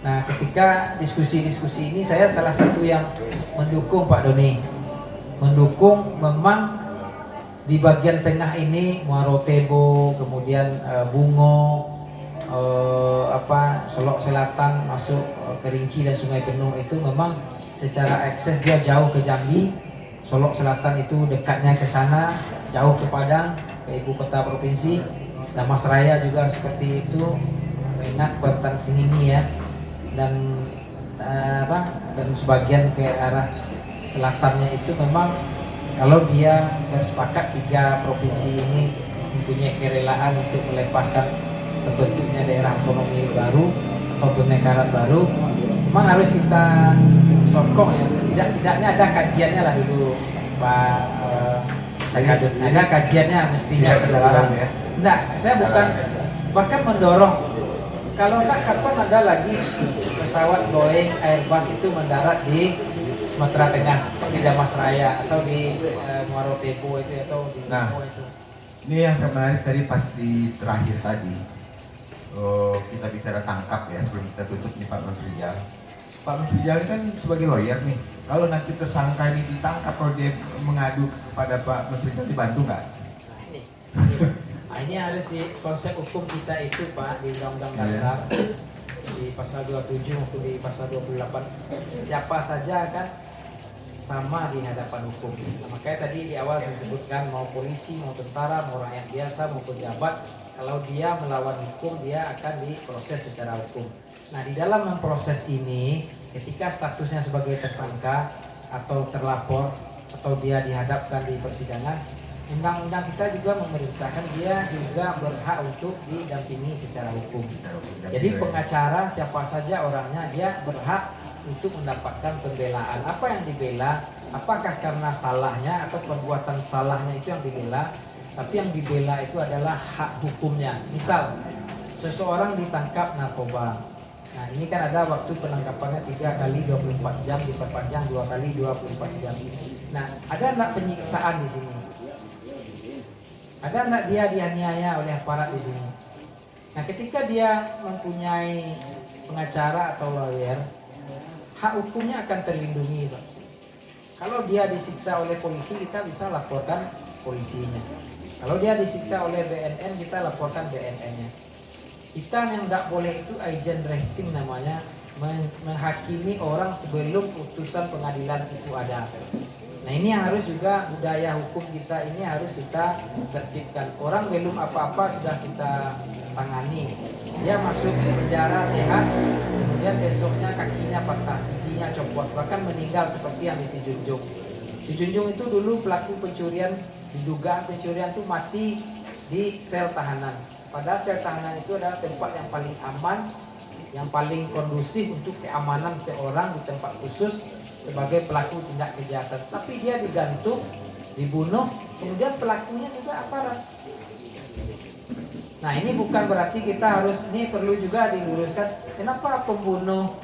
B: Nah, ketika diskusi-diskusi ini saya salah satu yang mendukung Pak Doni, mendukung memang di bagian tengah ini Muaro Tebo, kemudian Bungo, Solok Selatan masuk Kerinci dan Sungai Penuh itu memang secara akses dia jauh ke Jambi. Solok Selatan itu dekatnya ke sana, jauh ke Padang, ke ibu kota provinsi. Damasraya juga seperti itu, Rengat, Kuantan Singingi ya, dan dan sebagian ke arah selatannya itu memang kalau dia bersepakat 3 provinsi ini mempunyai kerelaan untuk melepaskan terbentuknya daerah otonomi baru atau pemekaran baru, memang harus kita sokong ya. Setidak-tidaknya ada kajiannya lah dulu Pak Cakadut. Ada kajiannya mestinya terlarang ya. Enggak, saya bukan bahkan mendorong. Kalau enggak, kapan ada lagi pesawat Boeing Airbus itu mendarat di Sumatera Tengah, di Damasraya atau di Muaro Tebo itu atau di Bungo itu.
A: Ini yang menarik tadi pas di terakhir tadi, kita bicara tangkap ya, sebelum kita tutup nih Pak Menteri. Pak Menteri ini kan sebagai lawyer nih, kalau nanti tersangka ini ditangkap, kalau dia mengadu kepada Pak Menteri dibantu nggak?
B: Ini harus di konsep hukum kita itu Pak, di Undang-Undang Dasar di pasal 27 maupun di pasal 28, siapa saja kan sama di hadapan hukum. Nah, makanya tadi di awal saya sebutkan, mau polisi, mau tentara, mau rakyat biasa, mau pejabat, kalau dia melawan hukum dia akan diproses secara hukum. Nah, di dalam memproses ini, ketika statusnya sebagai tersangka atau terlapor atau dia dihadapkan di persidangan, undang-undang kita juga memerintahkan dia juga berhak untuk didampingi secara hukum. Jadi pengacara siapa saja orangnya, dia berhak untuk mendapatkan pembelaan. Apa yang dibela? Apakah karena salahnya atau perbuatan salahnya itu yang dibela? Tapi yang dibela itu adalah hak hukumnya. Misal seseorang ditangkap narkoba. Nah, ini kan ada waktu penangkapannya 3 kali 24 jam, diperpanjang 2 kali 24 jam. Nah, ada enggak penyiksaan di sini? Ada enggak dia dianiaya oleh aparat di sini? Nah, ketika dia mempunyai pengacara atau lawyer, hak hukumnya akan terlindungi, Pak. Kalau dia disiksa oleh polisi, kita bisa laporkan polisinya. Kalau dia disiksa oleh BNN, kita laporkan BNN-nya. Kita yang tidak boleh itu agent rating namanya, menghakimi orang sebelum putusan pengadilan itu ada. Nah, ini yang harus juga budaya hukum kita ini harus kita tertibkan. Orang belum apa-apa sudah kita tangani. Dia masuk penjara sehat, kemudian besoknya kakinya patah, giginya copot, bahkan meninggal seperti yang di Si Junjung. Si Junjung itu dulu pelaku pencurian, diduga pencurian itu mati di sel tahanan. Padahal sel tahanan itu adalah tempat yang paling aman yang paling kondusif untuk keamanan seorang di tempat khusus sebagai pelaku tindak kejahatan. Tapi dia digantung, dibunuh, kemudian pelakunya juga aparat. Nah ini bukan berarti kita harus, ini perlu juga diluruskan, kenapa pembunuh,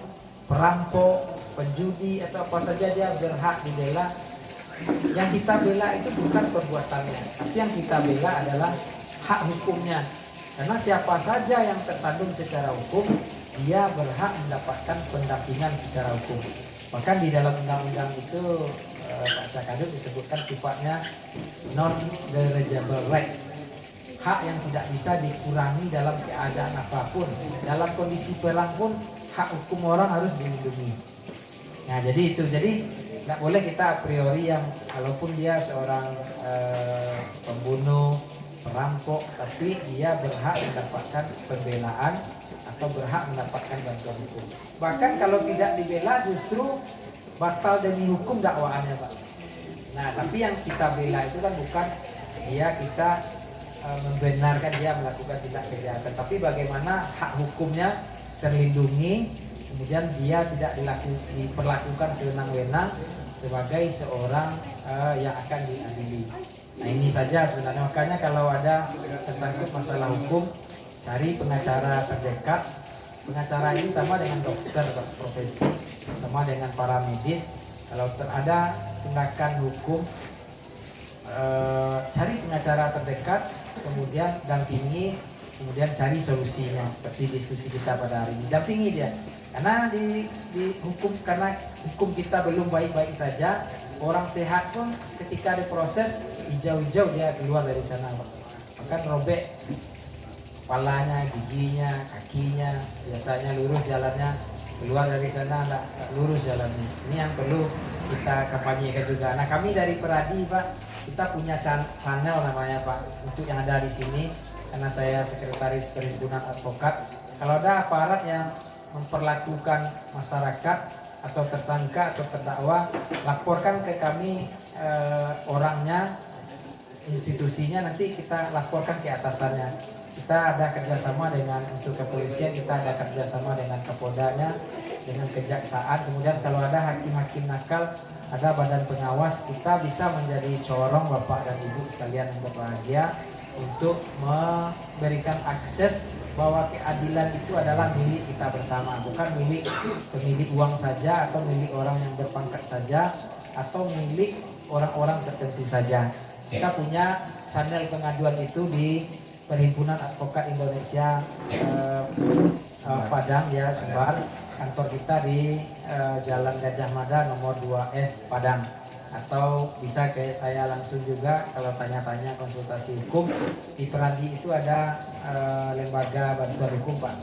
B: perampok, penjudi atau apa saja dia berhak dibela. Yang kita bela itu bukan perbuatannya, tapi yang kita bela adalah hak hukumnya. Karena siapa saja yang tersandung secara hukum, dia berhak mendapatkan pendampingan secara hukum. Bahkan di dalam undang-undang itu Pak Cakadut disebutkan sifatnya non-derogable right, hak yang tidak bisa dikurangi dalam keadaan apapun. Dalam kondisi perang pun hak hukum orang harus dilindungi. Nah jadi itu, jadi nggak boleh kita a priori yang walaupun dia seorang pembunuh, perampok, tapi dia berhak mendapatkan pembelaan atau berhak mendapatkan bantuan hukum. Bahkan kalau tidak dibela justru batal demi hukum dakwaannya, Pak. Nah tapi yang kita bela itu kan bukan dia kita membenarkan dia melakukan tindak kejahatan, tapi bagaimana hak hukumnya terlindungi, kemudian dia tidak diperlakukan sewenang-wenang sebagai seorang yang akan diadili. Nah ini saja sebenarnya, makanya kalau ada tersangkut masalah hukum, cari pengacara terdekat. Pengacara ini sama dengan dokter profesi, sama dengan para medis. Kalau ada tindakan hukum, cari pengacara terdekat, kemudian dampingi, kemudian cari solusinya. Seperti diskusi kita pada hari ini, dampingi dia. Karena di hukum, karena hukum kita belum baik-baik saja, orang sehat pun ketika diproses hijau-hijau dia keluar dari sana, bahkan robek kepalanya, giginya, kakinya, biasanya lurus jalannya, keluar dari sana enggak lurus jalannya. Ini yang perlu kita kampanyekan juga. Nah kami dari Peradi, Pak, kita punya channel namanya, Pak, untuk yang ada di sini, karena saya sekretaris Perhimpunan Advokat. Kalau ada aparat yang memperlakukan masyarakat atau tersangka atau terdakwa, laporkan ke kami orangnya, institusinya, nanti kita laporkan ke atasannya. Kita ada kerjasama dengan untuk kepolisian, kita ada kerjasama dengan Kapoldanya, dengan kejaksaan. Kemudian kalau ada hakim-hakim nakal, ada badan pengawas, kita bisa menjadi corong Bapak dan Ibu sekalian yang berbahagia untuk memberikan akses bahwa keadilan itu adalah milik kita bersama, bukan milik pemilik uang saja atau milik orang yang berpangkat saja atau milik orang-orang tertentu saja. Kita punya channel pengaduan itu di Perhimpunan Advokat Indonesia Padang ya, Sumbar. Kantor kita di Jalan Gajah Mada nomor 2F Padang. Atau bisa ke saya langsung juga kalau tanya-tanya konsultasi hukum. Di Peradi itu ada lembaga bantuan hukum, Pak,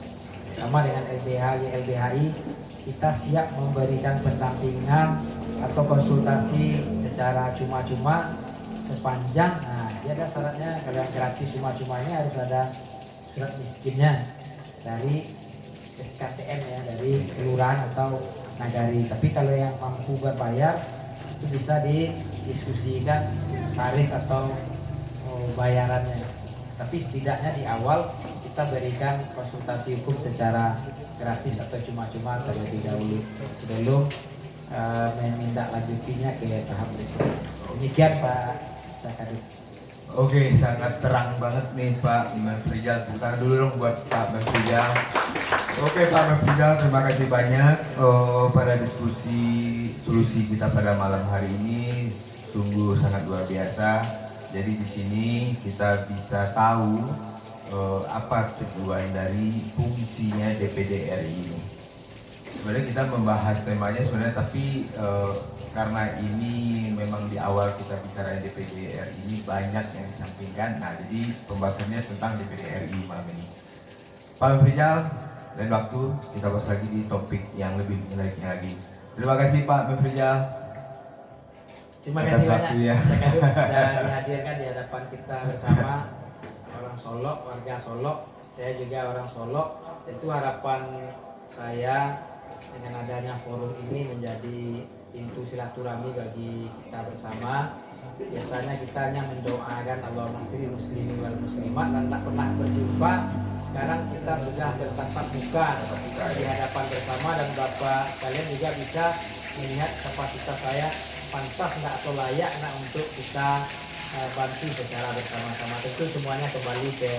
B: sama dengan LBH, YLBHI. Kita siap memberikan pendampingan atau konsultasi secara cuma-cuma sepanjang, nah dia ada syaratnya. Kalau yang gratis cuma-cuma ini harus ada surat miskinnya dari SKTM ya, dari kelurahan atau nagari. Tapi kalau yang mampu berbayar itu bisa didiskusikan tarif atau bayarannya. Tapi setidaknya di awal kita berikan konsultasi hukum secara gratis atau cuma-cuma terlebih dahulu sebelum menindaklanjutinya ke tahap berikutnya. Demikian Pak Cakadut.
A: Oke, sangat terang banget nih Pak Mefrijal. Tepuk tangan dulu dong buat Pak Mefrijal. Oke Pak Mefrijal, terima kasih banyak pada diskusi solusi kita pada malam hari ini. Sungguh sangat luar biasa. Jadi di sini kita bisa tahu apa tujuan dari fungsinya DPD RI ini. Sebenarnya kita membahas temanya sebenarnya, tapi karena ini memang di awal kita bicara DPD RI ini banyak yang disampingkan. Nah, jadi pembahasannya tentang DPD RI malam ini. Pak Mefrijal, lain waktu kita bahas lagi di topik yang lebih menariknya lagi. Terima kasih Pak Mefrijal.
B: Terima kasih banyak
A: ya.
B: Cakadut sudah dihadirkan di hadapan kita bersama orang Solo, warga Solo. Saya juga orang Solo. Tentu harapan saya dengan adanya forum ini menjadi pintu silaturahmi bagi kita bersama. Biasanya kita hanya mendoakan Allahumma firil muslimi wal muslimat dan tak pernah berjumpa. sekarang kita sudah bertatap muka di hadapan bersama, dan Bapak sekalian juga bisa melihat kapasitas saya pantas nggak atau layak nggak untuk kita bantu secara bersama-sama. Tentu semuanya kembali ke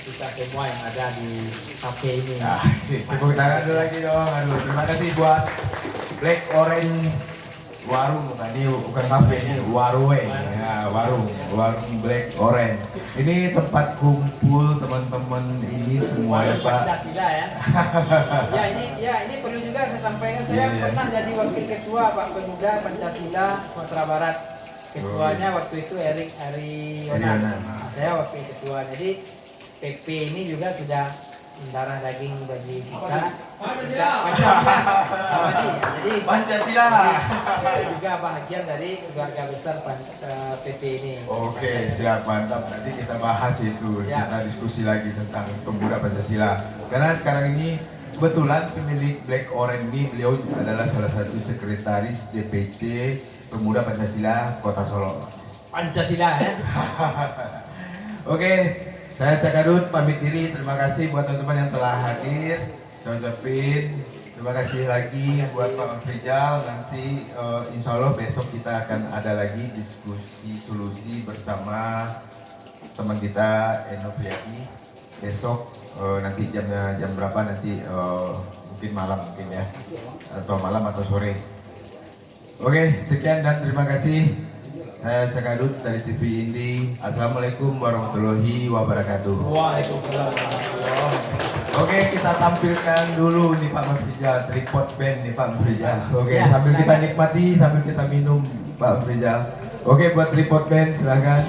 B: kita semua yang ada di kafe ini.
A: Nah, tepuk tangan dulu lagi dong. Aduh, terima kasih buat Black Orange Warung, ini bukan kafe, ini warung ya, warung Black Orange. Ini tempat kumpul teman-teman ini semua ya Pak.
B: Pancasila ya. ini perlu juga saya sampaikan, saya
A: Iya.
B: pernah jadi wakil ketua Pak Pemuda Pancasila Sumatera Barat. Ketuanya waktu itu Erik Arionan. Nah, saya wakil ketua. Jadi PP ini juga sudah mendarah daging bagi kita. Jadi
A: Pancasila.
B: juga bahagian dari keluarga besar PP ini.
A: Oke, siap, mantap. Nanti kita bahas itu,
B: Siap.
A: kita diskusi lagi tentang pemuda Pancasila. Karena sekarang ini kebetulan pemilik Black Orange ini, beliau adalah salah satu sekretaris DPC Pemuda Pancasila Kota Solo.
B: Pancasila ya.
A: Oke, saya Cakadut pamit diri. Terima kasih buat teman-teman yang telah hadir. Saya ucapin terima kasih lagi buat Pak Rizal. Nanti insya Allah besok kita akan ada lagi diskusi solusi bersama teman kita Enoviati. Besok nanti jam berapa nanti mungkin malam mungkin ya, atau malam atau sore. Oke, sekian dan terima kasih. Saya Cakadut dari TV Indi. Assalamualaikum warahmatullahi wabarakatuh.
B: Waalaikumsalam warahmatullahi wabarakatuh.
A: Oke, kita tampilkan dulu nih Pak Mafrizal, tripod band nih Pak Mafrizal. Oke,
B: Ya,
A: sambil kita
B: silakan.
A: nikmati, sambil kita minum Pak Mafrizal. Oke, buat tripod band silakan.